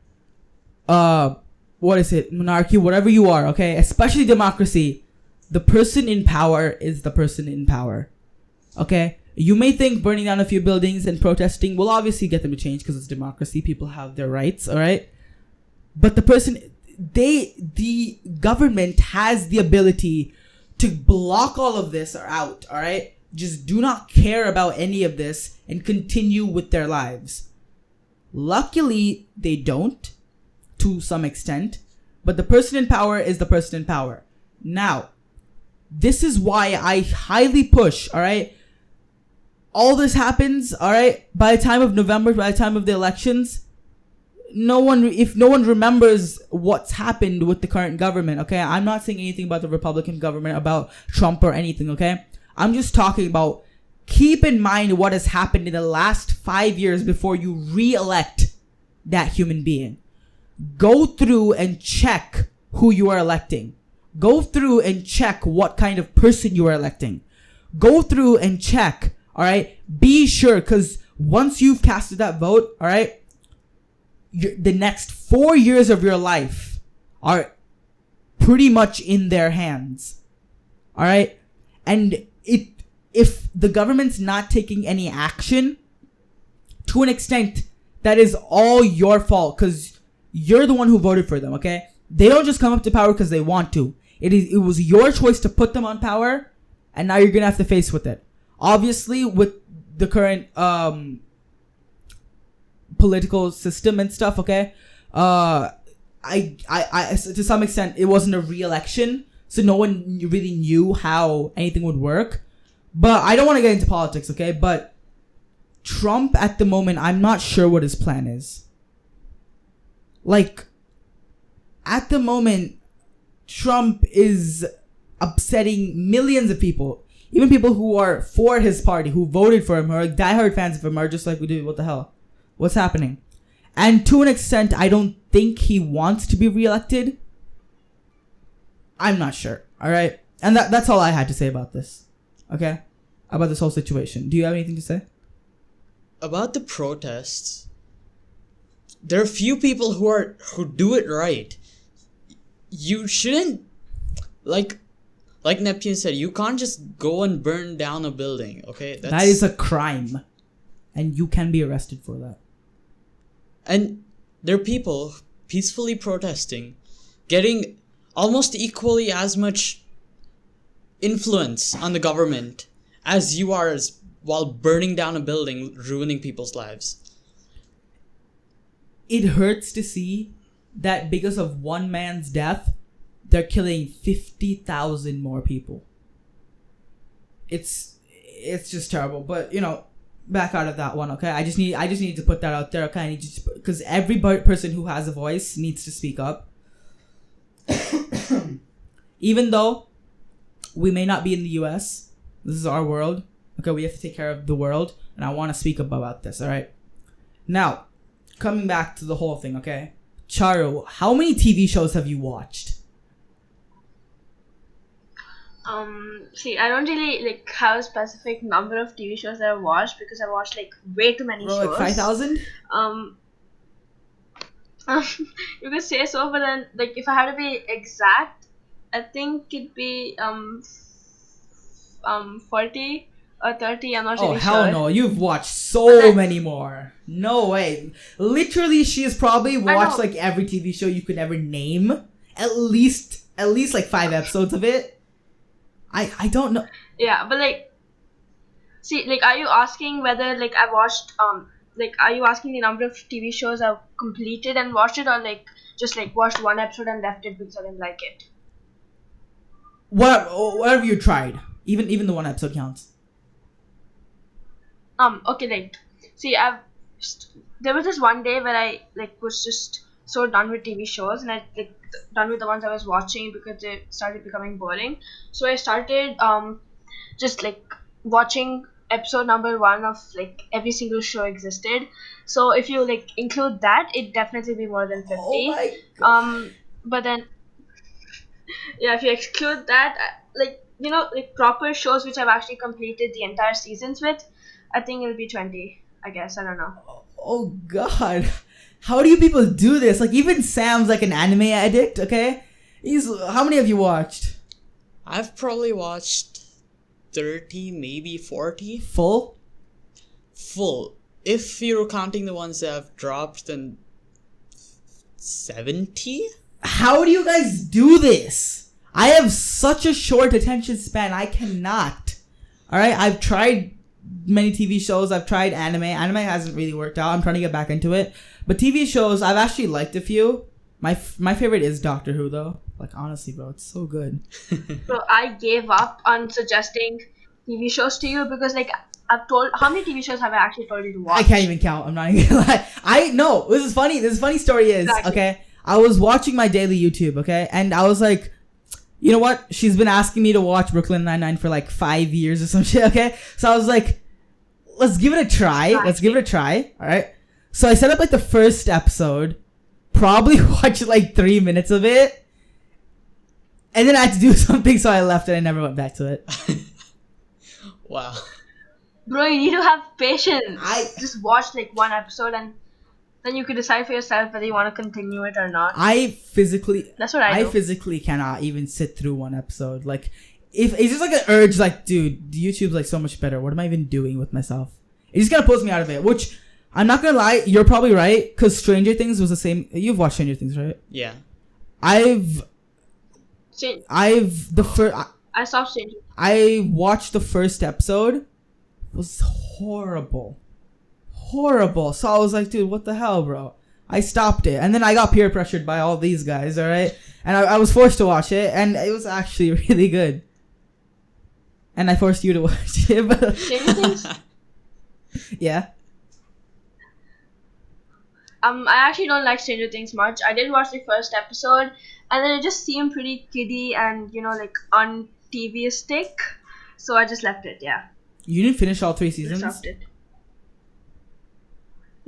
monarchy, whatever you are, okay? Especially democracy, the person in power is the person in power. Okay? You may think burning down a few buildings and protesting will obviously get them to change because it's democracy. People have their rights, alright? But the government has the ability to block all of this out, alright? Just do not care about any of this and continue with their lives. Luckily, they don't, to some extent, but the person in power is the person in power. Now, this is why I highly push, alright? All this happens, alright? By the time of November, by the time of the elections, if no one remembers what's happened with the current government, okay? I'm not saying anything about the Republican government, about Trump or anything, okay? I'm just talking about, keep in mind what has happened in the last 5 years before you re-elect that human being. Go through and check who you are electing. Go through and check what kind of person you are electing. go through and check. All right, be sure, because once you've casted that vote, all right, the next 4 years of your life are pretty much in their hands. All right, and if the government's not taking any action, to an extent, that is all your fault, because you're the one who voted for them. Okay, they don't just come up to power because they want to. It was your choice to put them on power, and now you're gonna have to face with it. Obviously, with the current political system and stuff, okay, I to some extent it wasn't a re-election, so no one really knew how anything would work. But I don't want to get into politics, okay? But Trump at the moment, I'm not sure what his plan is. Like, at the moment, Trump is upsetting millions of people. Even people who are for his party, who voted for him, or like diehard fans of him, are just like, dude, what the hell? What's happening? And to an extent, I don't think he wants to be reelected. I'm not sure. All right? And that's all I had to say about this. Okay? About this whole situation. Do you have anything to say?
About the protests, there are few people who do it right. You shouldn't, like Neptune said, you can't just go and burn down a building, okay?
That is a crime. And you can be arrested for that.
And there are people peacefully protesting, getting almost equally as much influence on the government as you are, while burning down a building, ruining people's lives.
It hurts to see that because of one man's death, they're killing 50,000 more people. It's just terrible. But, back out of that one, okay? I just need to put that out there, okay? Because every person who has a voice needs to speak up. Even though we may not be in the US, this is our world, okay? We have to take care of the world, and I want to speak up about this, all right? Now, coming back to the whole thing, okay? Charu, how many TV shows have you watched?
See, I don't really have a specific number of TV shows that I've watched, because I watched way too many shows.
Like 5,000?
You could say so, but then if I had to be exact, I think it'd be 40 or 30. I'm not really sure. Oh hell
no! You've watched so many more. No way. Literally, she has probably watched every TV show you could ever name. At least 5 episodes of it. I don't know.
Yeah, but see, are you asking whether I watched are you asking the number of TV shows I've completed and watched it, or just watched one episode and left it because I didn't like it?
Whatever you tried, even the one episode counts.
Okay, see, there was this one day where I was just so done with TV shows, and I done with the ones I was watching because they started becoming boring. So I started just watching episode number 1 of every single show existed. So if you include that, it'd definitely be more than 50.
Oh my God.
But then yeah, if you exclude that, proper shows which I've actually completed the entire seasons with, I think it'll be 20, I guess. I don't know.
Oh God. How do you people do this? Even Sam's an anime addict, okay? How many have you watched?
I've probably watched 30, maybe 40.
Full?
Full. If you're counting the ones that have dropped, then 70?
How do you guys do this? I have such a short attention span. I cannot. Alright, I've tried many TV shows. I've tried anime. Anime hasn't really worked out. I'm trying to get back into it. But TV shows, I've actually liked a few. My favorite is Doctor Who, though. Honestly, bro, it's so good.
So I gave up on suggesting TV shows to you because, I've told... How many TV shows have I actually told you to watch?
I can't even count. I'm not even gonna lie. No, this is funny. This funny story is, exactly. Okay, I was watching my daily YouTube, okay? And I was like, you know what? She's been asking me to watch Brooklyn Nine-Nine for 5 years or some shit, okay? So I was like, let's give it a try. Let's give it a try, all right? So I set up the first episode, probably watched 3 minutes of it, and then I had to do something, so I left and I never went back to it.
Wow.
Bro, you need to have patience.
I-
Just watch like one episode and then you can decide for yourself whether you want to continue it or not. That's what I do.
physically cannot even sit through one episode. Like, if it's just like an urge, like, dude, YouTube's like so much better. What am I even doing with myself? It's just gonna pulls me out of it. Which I'm not gonna lie, you're probably right, because Stranger Things was the same. You've watched Stranger Things, right?
Yeah.
I stopped changing.
I watched the first episode. It was horrible. So I was like, dude, what the hell, bro? I stopped it. And then I got peer pressured by all these guys, alright? And I was forced to watch it, and it was actually really good. And I forced you to watch it, but...
Stranger Things?
Yeah?
I actually don't like Stranger Things much. I did watch the first episode, and then it just seemed pretty kiddie and, like, un-TV-istic. So I just left it, yeah.
You didn't finish all 3
I
seasons?
stopped it.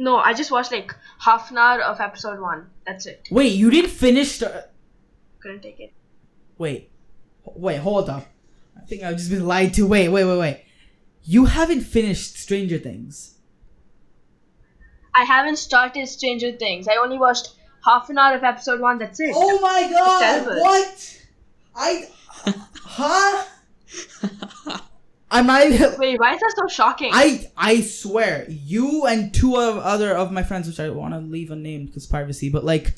No, I just watched, like, half an hour of episode 1. That's it.
Wait, you didn't finish...
Couldn't take it.
Wait, hold up. I think I've just been lied to. Wait. You haven't finished Stranger Things.
I haven't started Stranger Things. I only watched half an hour of episode 1. That's it.
Oh my god!
terrible.
What? Huh? I'm not even...
Wait, why is that so shocking?
I swear, you and 2 other of my friends, which I want to leave unnamed because privacy, but like,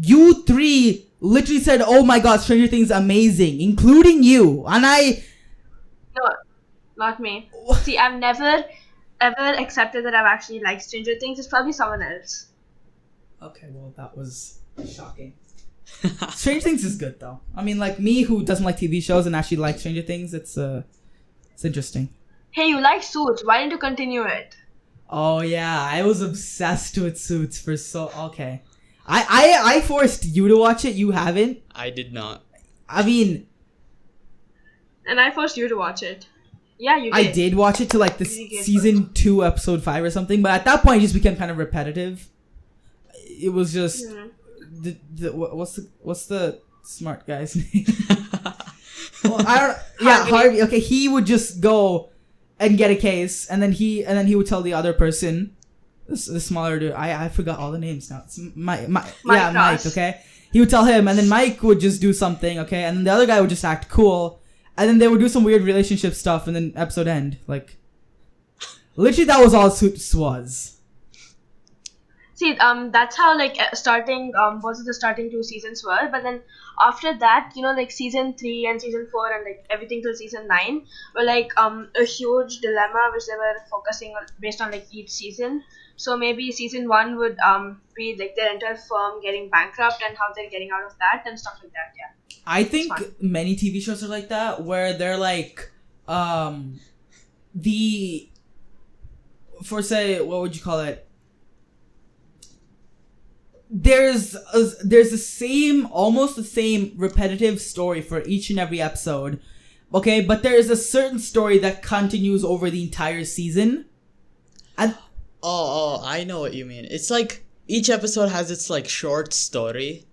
you 3 literally said, "Oh my god, Stranger Things amazing," including you, and I...
No, not me. See, I've never ever accepted that I've actually liked Stranger Things. It's probably someone else.
Okay, well, that was shocking. Stranger Things is good, though. I mean, like, me who doesn't like TV shows and actually likes Stranger Things, it's interesting.
Hey, you like Suits. Why didn't you continue it?
Oh, yeah, I was obsessed with Suits for so... Okay. I forced you to watch it, you haven't?
I did not.
I mean...
And I forced you to watch it. Yeah, you did.
I did watch it to like the season 2, episode 5 or something, but at that point it just became kind of repetitive. It was just... What's the smart guy's name? Well, I don't. Yeah, Harvey. Okay, he would just go and get a case, and then he would tell the other person, the smaller dude. I forgot all the names now. It's Mike. Mike. Okay, he would tell him, and then Mike would just do something. Okay, and then the other guy would just act cool, and then they would do some weird relationship stuff, and then episode end. Like, literally, that was all Suits was.
See, that's how like starting the starting 2 seasons were, but then after that, like season 3 and season 4 and like everything till season 9 were like a huge dilemma which they were focusing on based on like each season. So maybe season 1 would be like their entire firm getting bankrupt and how they're getting out of that and stuff like that. Yeah.
I think many TV shows are like that, where they're like, what would you call it? There's almost the same repetitive story for each and every episode, okay? But there is a certain story that continues over the entire season. And
Oh, I know what you mean. It's like each episode has its like short story,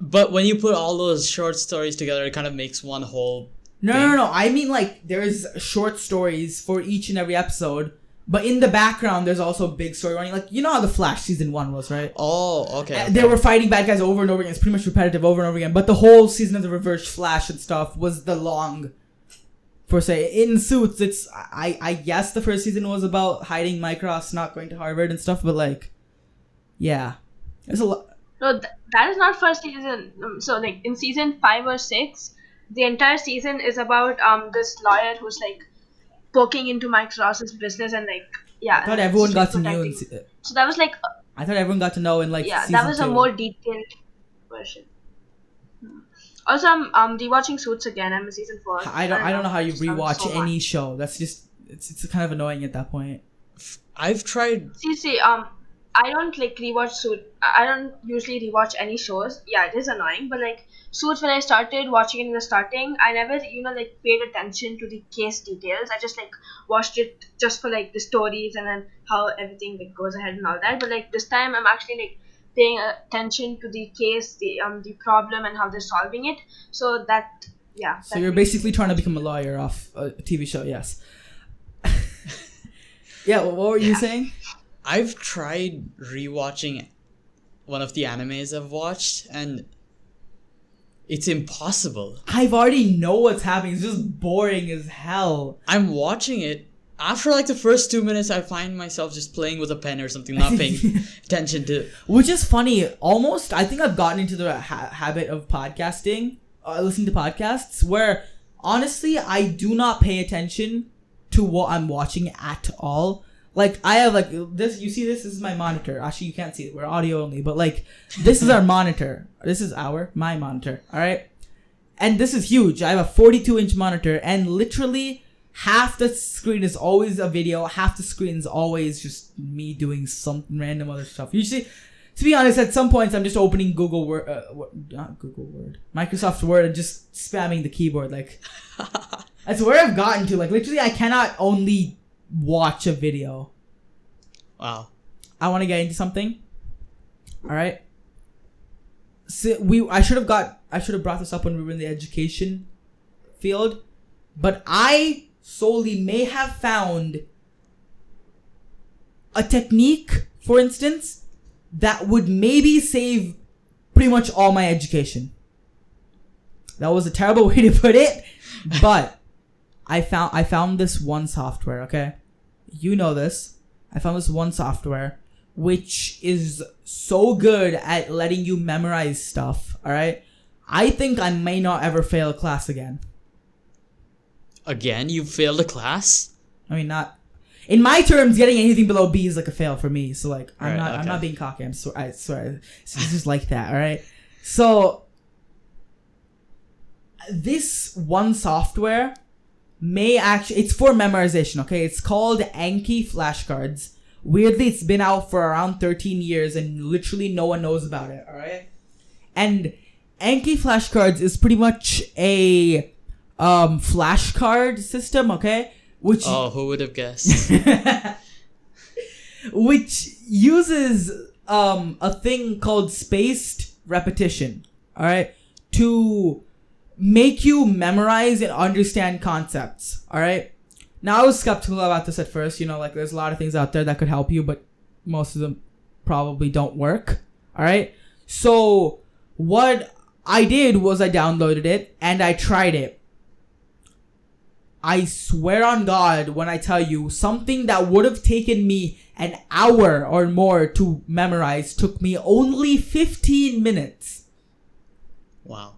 but when you put all those short stories together, it kind of makes one whole.
No. I mean, like, there's short stories for each and every episode. But in the background, there's also a big story running. Like, you know how The Flash season 1 was, right?
Oh, okay.
They were fighting bad guys over and over again. It's pretty much repetitive over and over again. But the whole season of the Reverse Flash and stuff was the long, per se. In Suits, it's... I guess the first season was about hiding Mike Ross not going to Harvard and stuff. But, like, yeah. There's a lot...
No, that is not first season. So, like, in season 5 or 6, the entire season is about this lawyer who's, like, poking into Mike Ross's business and like
I thought everyone got to know.
So that was like.
I thought everyone got to know in like.
Yeah,
season
that was
2.
a more detailed version. Also, I'm rewatching Suits again. I'm in season 4.
I don't know how you rewatch
so
any show. That's just it's kind of annoying at that point.
I've tried.
See, I don't like rewatch Suits. I don't usually rewatch any shows. Yeah, it is annoying, but like Suits, when I started watching it in the starting, I never like paid attention to the case details. I just like watched it just for like the stories and then how everything like goes ahead and all that. But like this time, I'm actually like paying attention to the case, the problem and how they're solving it. So that Yeah.
So you're basically trying to become a lawyer off a TV show, yes. Yeah, what were you saying?
I've tried rewatching one of the animes I've watched, and it's impossible.
I've already know what's happening. It's just boring as hell.
I'm watching it. After like the first 2 minutes, I find myself just playing with a pen or something, not paying attention to.
Which is funny. Almost, I think I've gotten into the habit of podcasting, listening to podcasts, where honestly, I do not pay attention to what I'm watching at all. Like, I have like this, you see this is my monitor. Actually, you can't see it. We're audio only. But like, this is our monitor. This is my monitor. All right. And this is huge. I have a 42-inch monitor, and literally half the screen is always a video. Half the screen is always just me doing some random other stuff. Usually, to be honest, at some points I'm just opening Microsoft Word, and just spamming the keyboard. Like, that's where I've gotten to. Like, literally, I cannot only watch a video.
Wow.
I want to get into something. All right. So I should have brought this up when we were in the education field, but I solely may have found a technique, for instance, that would maybe save pretty much all my education. That was a terrible way to put it, but I found this one software, okay? You know this. I found this one software which is so good at letting you memorize stuff, all right? I think I may not ever fail a class again.
Again, you failed a class?
I mean, not in my terms. Getting anything below B is like a fail for me. So like, I'm not being cocky. I swear, it's just like that. All right. So this one software it's for memorization. Okay, it's called Anki Flashcards. Weirdly, it's been out for around 13 years, and literally no one knows about it. All right, and Anki Flashcards is pretty much a flashcard system, okay? Which
who would have guessed?
Which uses a thing called spaced repetition, all right, to make you memorize and understand concepts, all right? Now, I was skeptical about this at first, like there's a lot of things out there that could help you, but most of them probably don't work, all right? So what I did was I downloaded it and I tried it. I swear on God when I tell you, something that would have taken me an hour or more to memorize took me only 15 minutes.
Wow.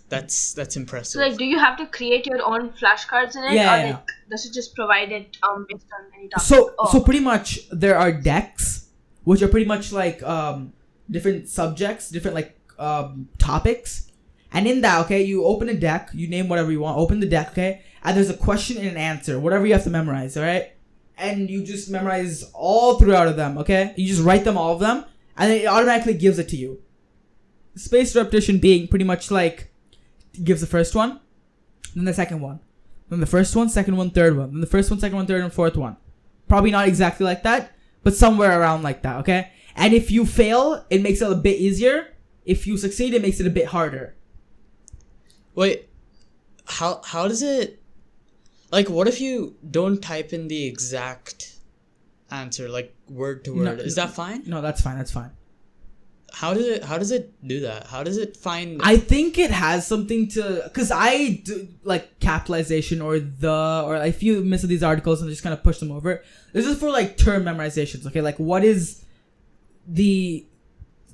That's impressive.
So, like, do you have to create your own flashcards in it?
Yeah,
or
yeah.
like, does it just provide it based on any topic?
So pretty much there are decks, which are pretty much like different subjects, different like topics. And in that, okay, you open a deck, you name whatever you want, open the deck, okay? And there's a question and an answer, whatever you have to memorize, all right? And you just memorize all throughout of them, okay? You just write them, all of them, and then it automatically gives it to you. Spaced repetition being pretty much like, gives the first one, then the second one, then the first one, second one, third one, then the first one, second one, third, and fourth one. Probably not exactly like that, but somewhere around like that, okay? And if you fail, it makes it a bit easier. If you succeed, it makes it a bit harder.
Wait, how does it, like, what if you don't type in the exact answer, like word to word? Is that fine?
No, that's fine.
How does it do that? How does it find?
I think it has something to, because I do like capitalization or a few miss of these articles and just kind of push them over. This is for like term memorizations, okay? Like, what is the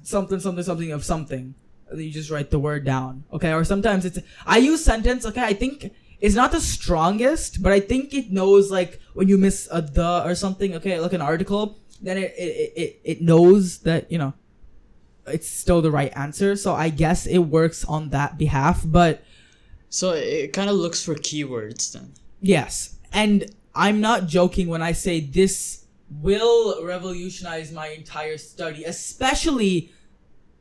something of something? You just write the word down, okay? Or sometimes I use sentence, okay? I think it's not the strongest, but I think it knows like when you miss a the or something, okay? Like an article, then it knows that, it's still the right answer. So I guess it works on that behalf, but
so it kind of looks for keywords then.
Yes. And I'm not joking when I say this will revolutionize my entire study, especially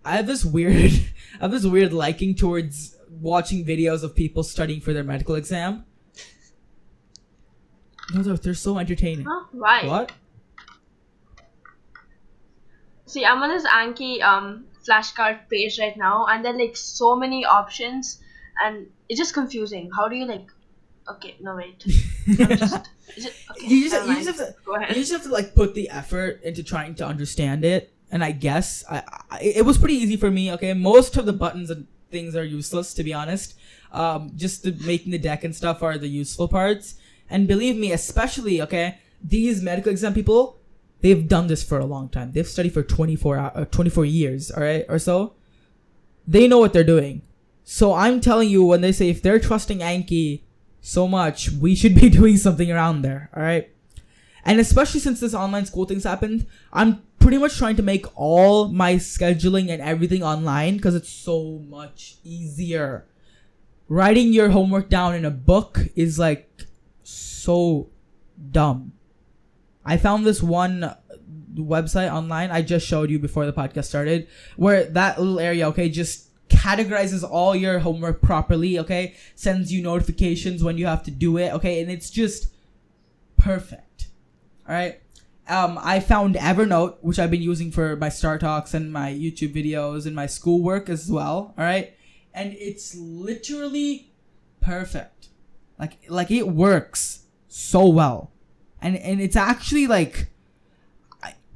I have this weird liking towards watching videos of people studying for their medical exam. No, they're so entertaining.
Huh? Why?
What?
See, I'm on this Anki flashcard page right now, and there are like so many options and it's just confusing. How do you like? Okay, no wait. I'm just, okay,
You just,
never
you
mind.
just have to,
Go ahead.
you just have to like put the effort into trying to understand it. And I guess it was pretty easy for me. Okay, most of the buttons and things are useless, to be honest. Just making the deck and stuff are the useful parts. And believe me, especially these medical exam people, they've done this for a long time. They've studied for 24 years, all right, or so. They know what they're doing. So I'm telling you, when they say if they're trusting Anki so much, we should be doing something around there, all right? And especially since this online school things happened, I'm pretty much trying to make all my scheduling and everything online because it's so much easier. Writing your homework down in a book is like so dumb. I found this one website online I just showed you before the podcast started, where that little area, just categorizes all your homework properly, sends you notifications when you have to do it, and it's just perfect. All right. I found Evernote, which I've been using for my Star Talks and my YouTube videos and my schoolwork as well. All right. And it's literally perfect. Like it works so well. And it's actually like,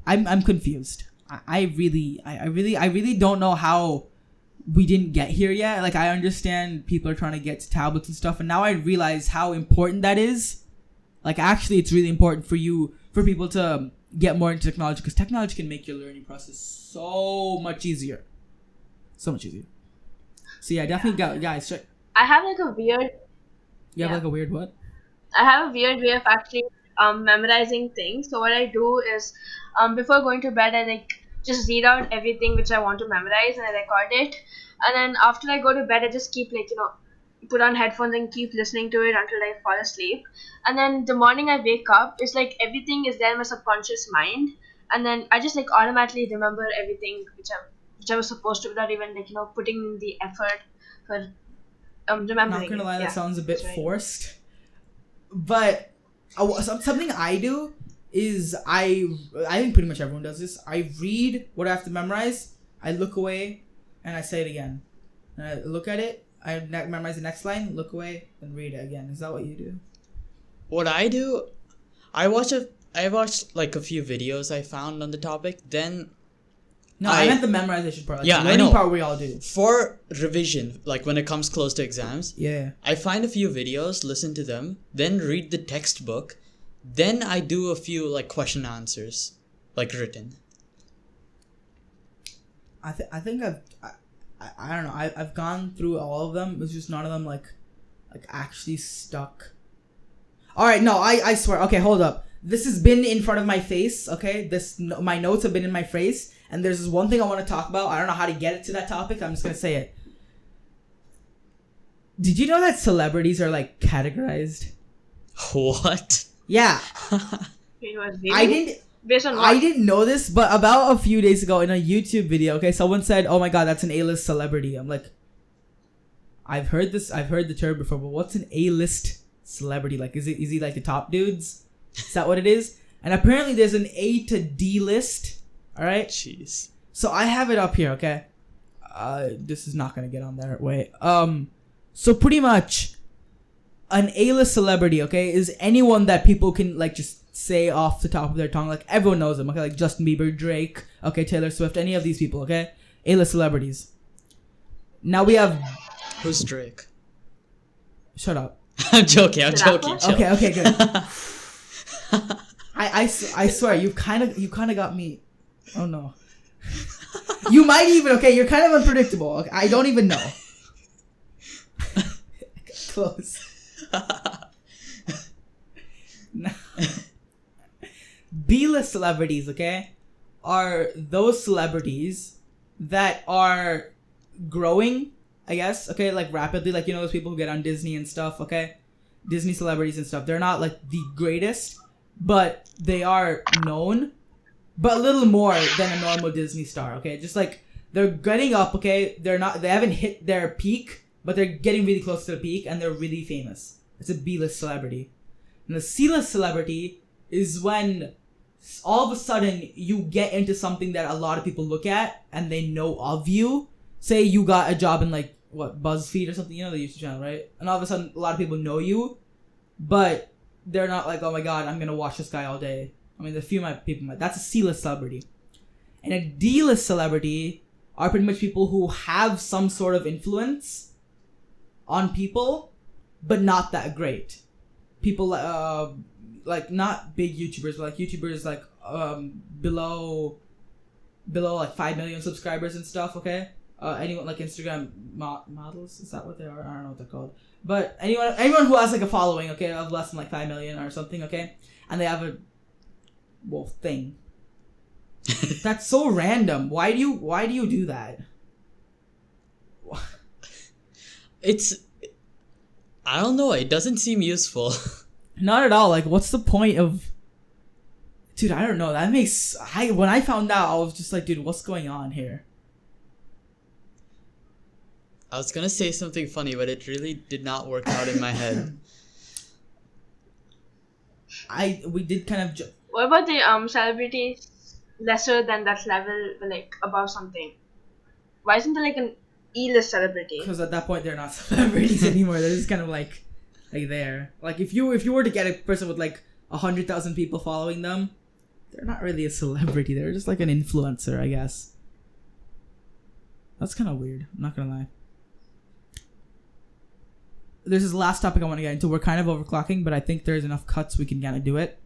I'm confused. I really don't know how we didn't get here yet. Like, I understand people are trying to get to tablets and stuff, and now I realize how important that is. Like, actually, it's really important for people to get more into technology, because technology can make your learning process so much easier. So much easier. So yeah, definitely, guys.
I have like a weird.
You have like a weird what?
I have a weird way of actually memorizing things. So what I do is, before going to bed, I like just read out everything which I want to memorize and I record it. And then after I go to bed, I just keep put on headphones and keep listening to it until I fall asleep. And then the morning I wake up, it's like everything is there in my subconscious mind. And then I just automatically remember everything which I was supposed to, without even putting in the effort for remembering.
Not gonna lie,
Yeah,
that sounds a bit
that's right.
forced. But something I do is I think pretty much everyone does this. I read what I have to memorize. I look away, and I say it again. And I look at it. I memorize the next line. Look away, and read it again. Is that what you do?
What I do, I watched like a few videos I found on the topic. Then
No, I meant the memorization part. Like
Yeah,
the
I
learning
know.
part we all do.
for revision, like when it comes close to exams,
Yeah.
I find a few videos, listen to them, then read the textbook, then I do a few like question answers, like written.
I think I don't know. I've gone through all of them. It's just none of them like actually stuck. All right, no, I swear. Okay, hold up. This has been in front of my face. Okay, my notes have been in my face, and there's this one thing I want to talk about. I don't know how to get it to that topic. I'm just gonna say it. Did you know that celebrities are like categorized?
What?
Yeah,
It was
I didn't.
based on what?
I didn't know this, but about a few days ago in a YouTube video, someone said, "Oh my god, that's an A-list celebrity." I'm like, I've heard the term before, but what's an A-list celebrity? Like, is he like the top dudes? Is that what it is? And apparently there's an A to D list. All right.
Jeez.
So I have it up here, okay? This is not gonna get on there. Wait. So pretty much, an A-list celebrity, is anyone that people can like just say off the top of their tongue. Like everyone knows them, like Justin Bieber, Drake, Taylor Swift, any of these people, A-list celebrities. Now we have.
Who's Drake?
Shut up.
I'm joking. Chill.
Okay, good. I swear you kind of got me. Oh no. You might even you're kind of unpredictable. Okay, I don't even know. Close. No. B-list celebrities, are those celebrities that are growing, I guess, like rapidly, like those people who get on Disney and stuff, Disney celebrities and stuff. They're not like the greatest, but they are known, but a little more than a normal Disney star, just like they're getting up, they haven't hit their peak, but they're getting really close to the peak and they're really famous. It's a B-list celebrity. And the C-list celebrity is when all of a sudden you get into something that a lot of people look at and they know of you. Say you got a job in like BuzzFeed or something, the YouTube channel, right? And all of a sudden, a lot of people know you, but they're not like, oh my god, I'm gonna watch this guy all day. I mean, people might. That's a C-list celebrity. And a D-list celebrity are pretty much people who have some sort of influence on people, but not that great. People like not big YouTubers, but like YouTubers like below like 5 million subscribers and stuff. Okay, anyone like Instagram models, is that what they are? I don't know what they're called. But anyone who has like a following, okay, of less than like 5 million or something, okay, and they have a thing. That's so random. Why do you do that?
I don't know. It doesn't seem useful.
Not at all. Like, what's the point of? Dude, I don't know. When I found out, I was just like, dude, what's going on here?
I was gonna say something funny, but it really did not work out in my head.
We did kind of.
What about the celebrities lesser than that level, like above something? Why isn't there like an E-list celebrity?
Because at that point they're not celebrities anymore. They're just kind of like there. Like if you were to get a person with like 100,000 people following them, they're not really a celebrity. They're just like an influencer, I guess. That's kind of weird. I'm not gonna lie. There's this last topic I want to get into. We're kind of overclocking, but I think there's enough cuts we can kind of do it.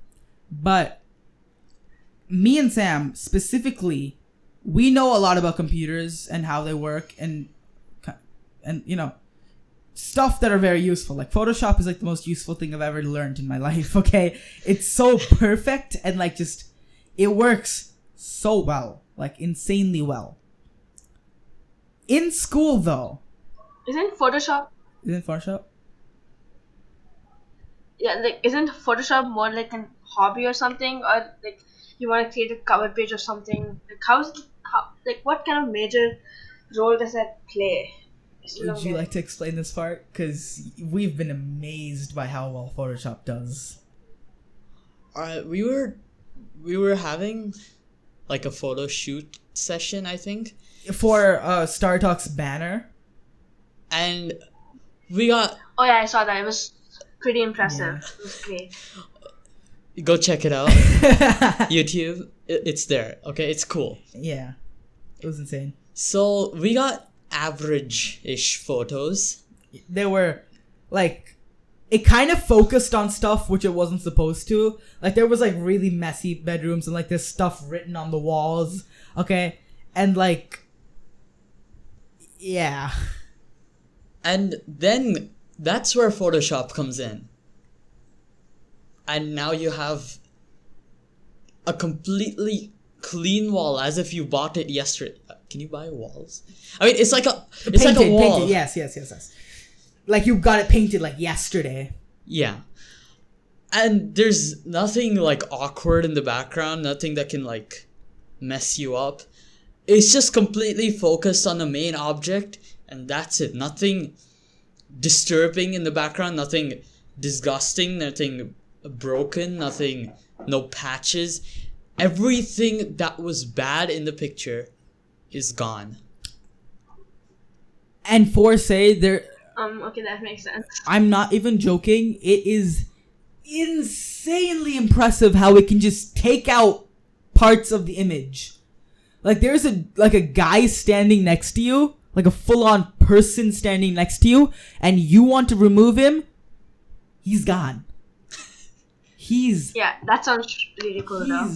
But me and Sam specifically, we know a lot about computers and how they work and stuff that are very useful. Like Photoshop is like the most useful thing I've ever learned in my life. Okay, it's so perfect and like just it works so well, like insanely well. In school though,
Isn't Photoshop? Yeah, like isn't Photoshop more like a hobby or something, or like you want to create a cover page or something? Like what kind of major role does that play?
Would you like to explain this part? Because we've been amazed by how well Photoshop does.
We were having like a photo shoot session, I think,
for Star Talk's banner,
and we got.
Oh yeah, I saw that. It was pretty impressive. Yeah. It was great.
Go check it out. YouTube, it's there. Okay, it's cool.
Yeah, it was insane.
So we got average-ish photos.
They were like, it kind of focused on stuff which it wasn't supposed to. Like there was like really messy bedrooms and like this stuff written on the walls. Okay, and like, yeah.
And then that's where Photoshop comes in. And now you have a completely clean wall as if you bought it yesterday. Can you buy walls? I mean, it's like a wall.
Painted. Yes. Like you got it painted like yesterday.
Yeah. And there's nothing like awkward in the background, nothing that can like mess you up. It's just completely focused on the main object, and that's it. Nothing disturbing in the background, nothing disgusting, nothing broken, no patches. Everything that was bad in the picture is gone.
And for say there
okay, that makes sense.
I'm not even joking. It is insanely impressive how it can just take out parts of the image. Like there's a guy standing next to you, like a full-on person standing next to you, and you want to remove him, he's gone.
Yeah, that sounds really cool though.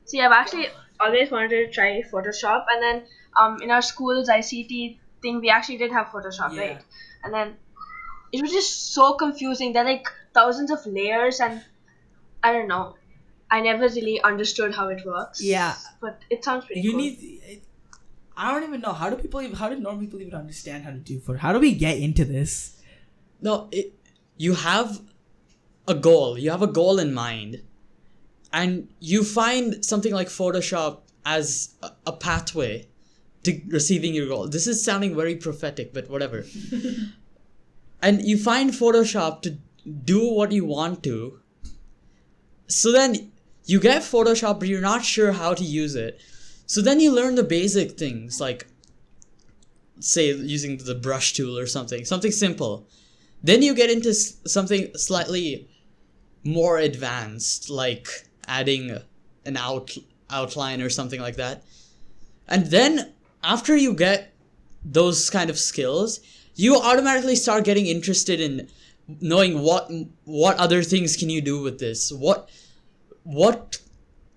See, I've actually always wanted to try Photoshop, and then in our school's ICT thing, we actually did have Photoshop, yeah. Right? And then it was just so confusing. There are like thousands of layers, and I don't know. I never really understood how it works.
Yeah,
but it sounds pretty cool.
I don't even know how did normal people even understand how to do Photoshop? How do we get into this?
No, you have a goal. You have a goal in mind, and you find something like Photoshop as a pathway to receiving your goal. This is sounding very prophetic, but whatever. And you find Photoshop to do what you want to. So then you get Photoshop, but you're not sure how to use it. So then you learn the basic things like say using the brush tool or something simple. Then you get into something slightly more advanced, like adding an outline or something like that. And then after you get those kind of skills, you automatically start getting interested in knowing what other things can you do with this? What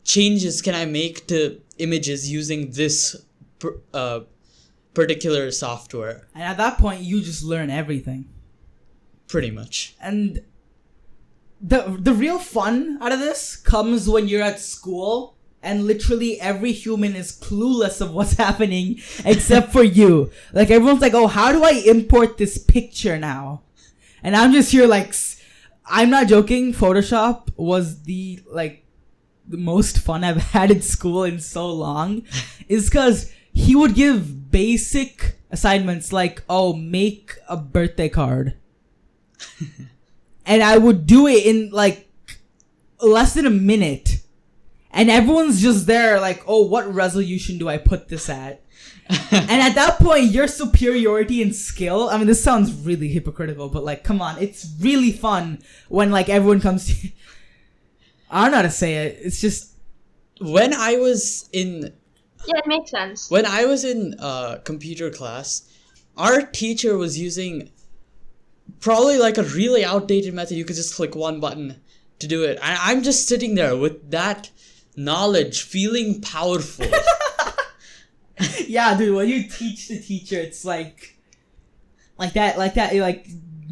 changes can I make to images using this particular software?
And at that point, you just learn everything.
Pretty much.
And the real fun out of this comes when you're at school and literally every human is clueless of what's happening except for you. Like, everyone's like, oh, how do I import this picture now? And I'm just here like, I'm not joking, Photoshop was the most fun I've had in school in so long. Is because he would give basic assignments like, oh, make a birthday card. And I would do it in like less than a minute. And everyone's just there like, oh, what resolution do I put this at? And at that point, your superiority in skill, I mean, this sounds really hypocritical, but like, come on, it's really fun when like everyone comes to you. I don't know how to say it. It's just...
When I was in...
Yeah, it makes sense.
When I was in computer class, our teacher was using probably like a really outdated method. You could just click one button to do it. And I'm just sitting there with that knowledge, feeling powerful.
Yeah, dude, when you teach the teacher, it's like that, you're like,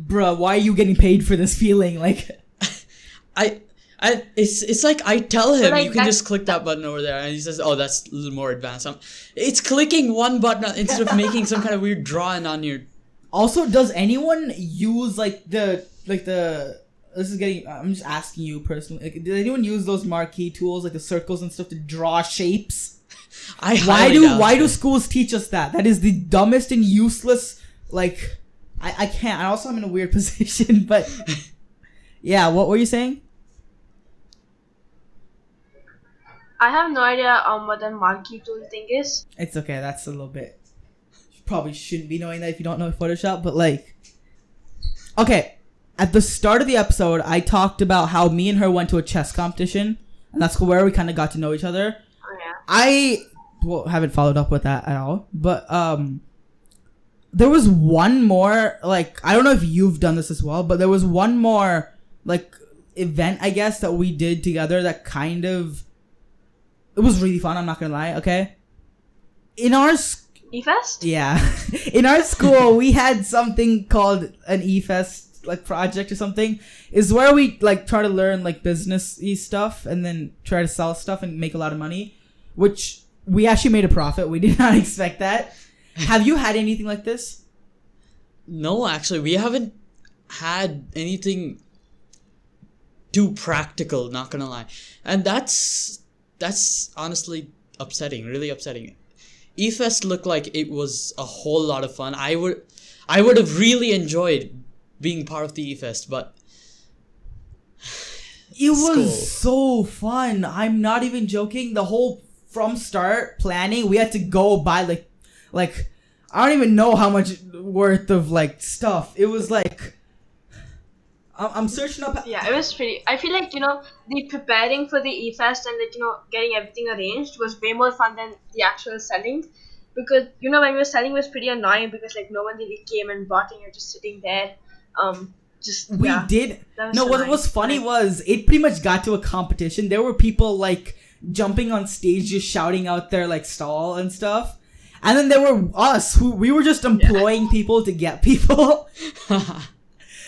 bruh, why are you getting paid for this feeling? Like...
It's like I tell him,
like
you can just click that button over there, and he says, oh, that's a little more advanced. It's clicking one button instead of making some kind of weird drawing on your...
Also, does anyone use I'm just asking you personally, like, does anyone use those marquee tools like the circles and stuff to draw shapes? Why do schools teach us that? That is the dumbest and useless, like, I can't. I also am in a weird position, but yeah, what were you saying?
I have no idea what the marquee tool thing is.
It's okay, that's a little bit... You probably shouldn't be knowing that if you don't know Photoshop, but like... Okay, at the start of the episode, I talked about how me and her went to a chess competition, and that's where we kind of got to know each other.
Oh, yeah.
I haven't followed up with that at all, but there was one more, like, I don't know if you've done this as well, but there was one more, like, event, I guess, that we did together that kind of... It was really fun, I'm not gonna lie, okay? In our...
eFest?
Yeah. In our school, we had something called an eFest, like, project or something. Is where we, like, try to learn, like, business-y stuff and then try to sell stuff and make a lot of money. Which, we actually made a profit. We did not expect that. Have you had anything like this?
No, actually, we haven't had anything too practical, not gonna lie. And that's honestly upsetting, really upsetting. eFest looked like it was a whole lot of fun. I would have really enjoyed being part of the eFest, but
it was so fun. I'm not even joking. The whole from start planning, we had to go buy like I don't even know how much worth of like stuff. It was like I'm searching up.
Yeah, it was pretty. I feel like, the preparing for the eFest and getting everything arranged was way more fun than the actual selling, because when we were selling it was pretty annoying because like no one really came and bought it. You're just sitting there.
Did. No, what was funny was it pretty much got to a competition. There were people like jumping on stage, just shouting out their like stall and stuff. And then there were us who we were just employing people to get people.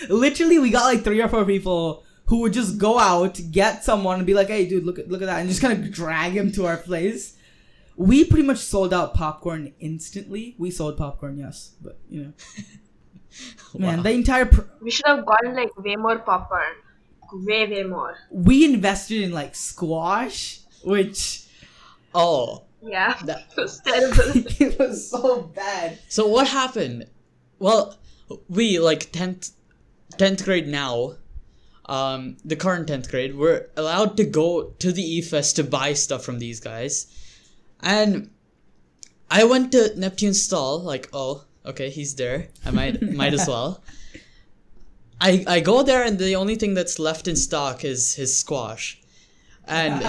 Literally, we got like 3 or 4 people who would just go out, get someone, and be like, "Hey, dude, look at that," and just kind of drag him to our place. We pretty much sold out popcorn instantly. We sold popcorn, yes, but man,
Wow.
the entire
We should have gotten like way more popcorn, way more.
we invested in like squash, which
Oh,
Yeah,
That-
it was terrible.
it was so bad.
so what happened? Well, we like 10th grade now, the current 10th grade, we're allowed to go to the eFest to buy stuff from these guys. And I went to Neptune's stall, like, oh, Okay, he's there. I might as well. I go there and the only thing that's left in stock is his squash. And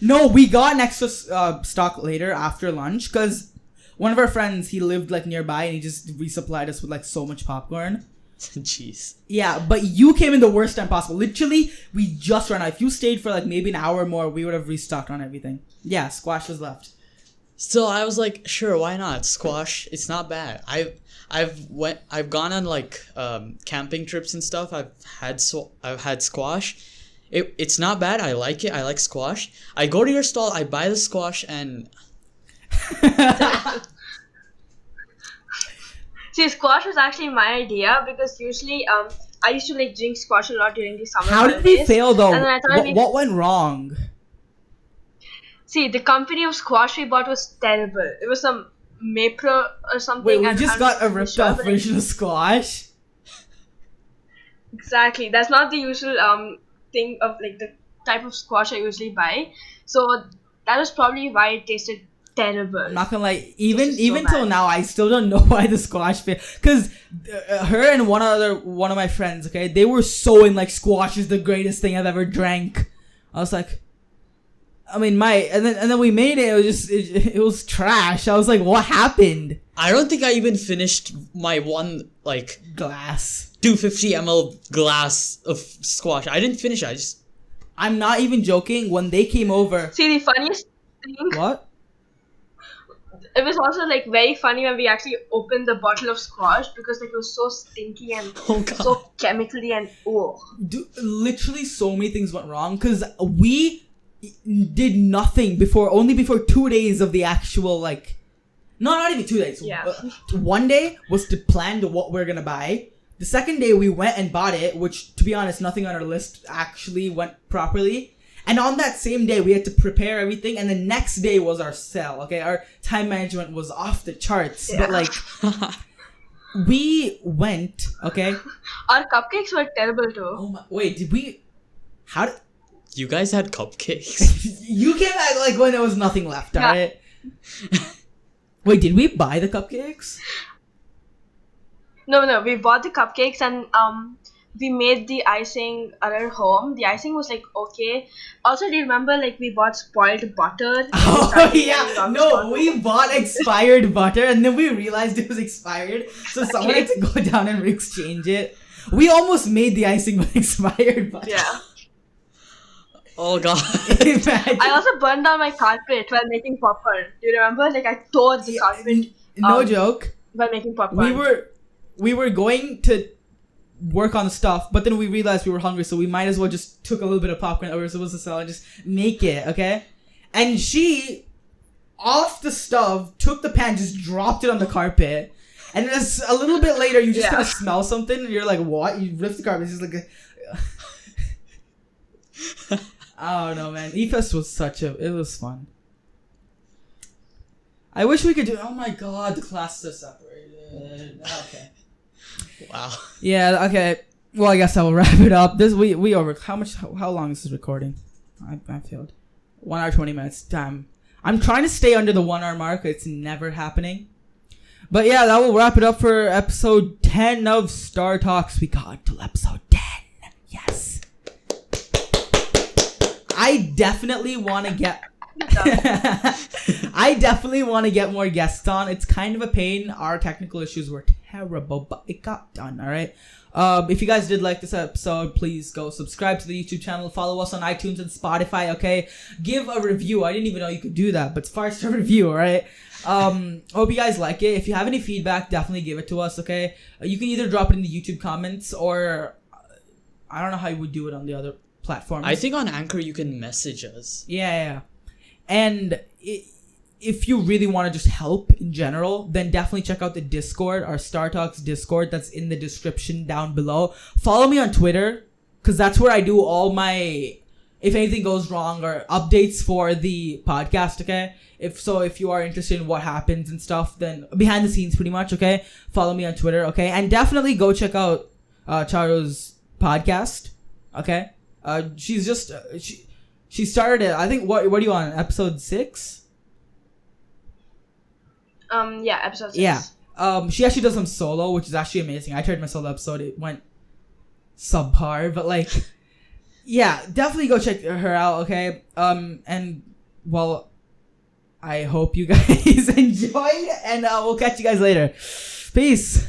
No, we got an extra stock later after lunch because one of our friends, he lived like nearby and he just resupplied us with like so much popcorn.
jeez.
Yeah, but you came in the worst time possible. Literally, we just ran out. If you stayed for like maybe an hour more, we would have restocked on everything. Yeah, squash was left.
Still, I was like, sure, why not? Squash, it's not bad. I've gone on like camping trips and stuff. I've had squash. It's not bad. I like it. I like squash. I go to your stall, I buy the squash, and
See, squash was actually my idea because usually I used to like drink squash a lot during the summer
How did we
holidays.
fail though?
And then I thought
What went wrong?
See, the company of squash we bought was terrible. It was some Mapro or something.
Wait, we
I'm
just
not
got a
really
ripped
sure,
off
but
version of squash?
Exactly. That's not the usual thing of like the type of squash I usually buy. So that was probably why it tasted terrible.
I'm not gonna lie, even
This is so
till
bad.
now, I still don't know why the squash failed. Cause her and one of my friends, okay, they were so in like squash is the greatest thing I've ever drank. I was like, I mean, and then we made it. It was just it was trash. I was like, what happened?
I don't think I even finished my one like
Glass.
250 ml glass of squash. I didn't finish it.
I'm not even joking. When they came over,
See, the funniest thing,
what?
it was also like very funny when we actually opened the bottle of squash because like it was so stinky and
Oh, God.
so chemically and
Literally, so many things went wrong because we did nothing only before 2 days of the actual like. No, not even 2 days.
Yeah.
One day was to plan what we're gonna buy. The second day we went and bought it, which to be honest, nothing on our list actually went properly. And on that same day, we had to prepare everything. And the next day was our sale. Okay, our time management was off the charts.
Yeah.
But like, we went. Okay.
Our cupcakes were terrible too.
Oh my! Wait, did we? How did
You guys had cupcakes.
you came back like when there was nothing left?
Yeah.
Alright. Wait, did we buy the cupcakes?
No, we bought the cupcakes and we made the icing at our home. The icing was like okay. Also, do you remember like we bought spoiled butter?
Oh yeah, no, we bought expired butter and then we realized it was expired, so someone had to go down and exchange it. We almost made the icing with expired butter.
Yeah.
Oh god.
Imagine.
I also burned down my carpet while making popcorn. Do you remember? Like I tore the carpet
No joke.
while making popcorn.
We were going to work on the stuff, but then we realized we were hungry, so we might as well just took a little bit of popcorn that we were supposed to sell and just make it, okay? And she, off the stove, took the pan, just dropped it on the carpet, and then a little bit later, you just kind of smell something, and you're like, what? You lift the carpet, it's just like I don't know, man. E-Fest was it was fun. I wish we could do, oh my god, the classes are separated. Okay.
Wow.
Yeah, okay. Well, I guess I will wrap it up. We over, how long is this recording? I failed. 1 hour, 20 minutes. Damn. I'm trying to stay under the 1 hour mark. It's never happening. But yeah, that will wrap it up for episode 10 of Star Talks. We got to episode 10. Yes. I definitely want to get more guests on. It's kind of a pain. Our technical issues were terrible, but it got done. All right. If you guys did like this episode, please go subscribe to the YouTube channel. Follow us on iTunes and Spotify. Okay. Give a review. I didn't even know you could do that, but 5-star review. All right. Hope you guys like it. If you have any feedback, definitely give it to us. Okay. You can either drop it in the YouTube comments or I don't know how you would do it on the other platforms.
I think on Anchor you can message us.
Yeah. And if you really want to just help in general, then definitely check out the Discord, our Star Talks Discord. That's in the description down below. Follow me on Twitter, because that's where I do all my, if anything goes wrong, or updates for the podcast, okay? If you are interested in what happens and stuff, then behind the scenes pretty much, okay? Follow me on Twitter, okay? And definitely go check out Charu's podcast, okay? She's just, she started it, I think, what are you on, episode 6?
Yeah, episode 6.
Yeah. She actually does some solo, which is actually amazing. I tried my solo episode. It went subpar, but like, yeah, definitely go check her out. Okay. And well, I hope you guys enjoyed, and we'll catch you guys later. Peace.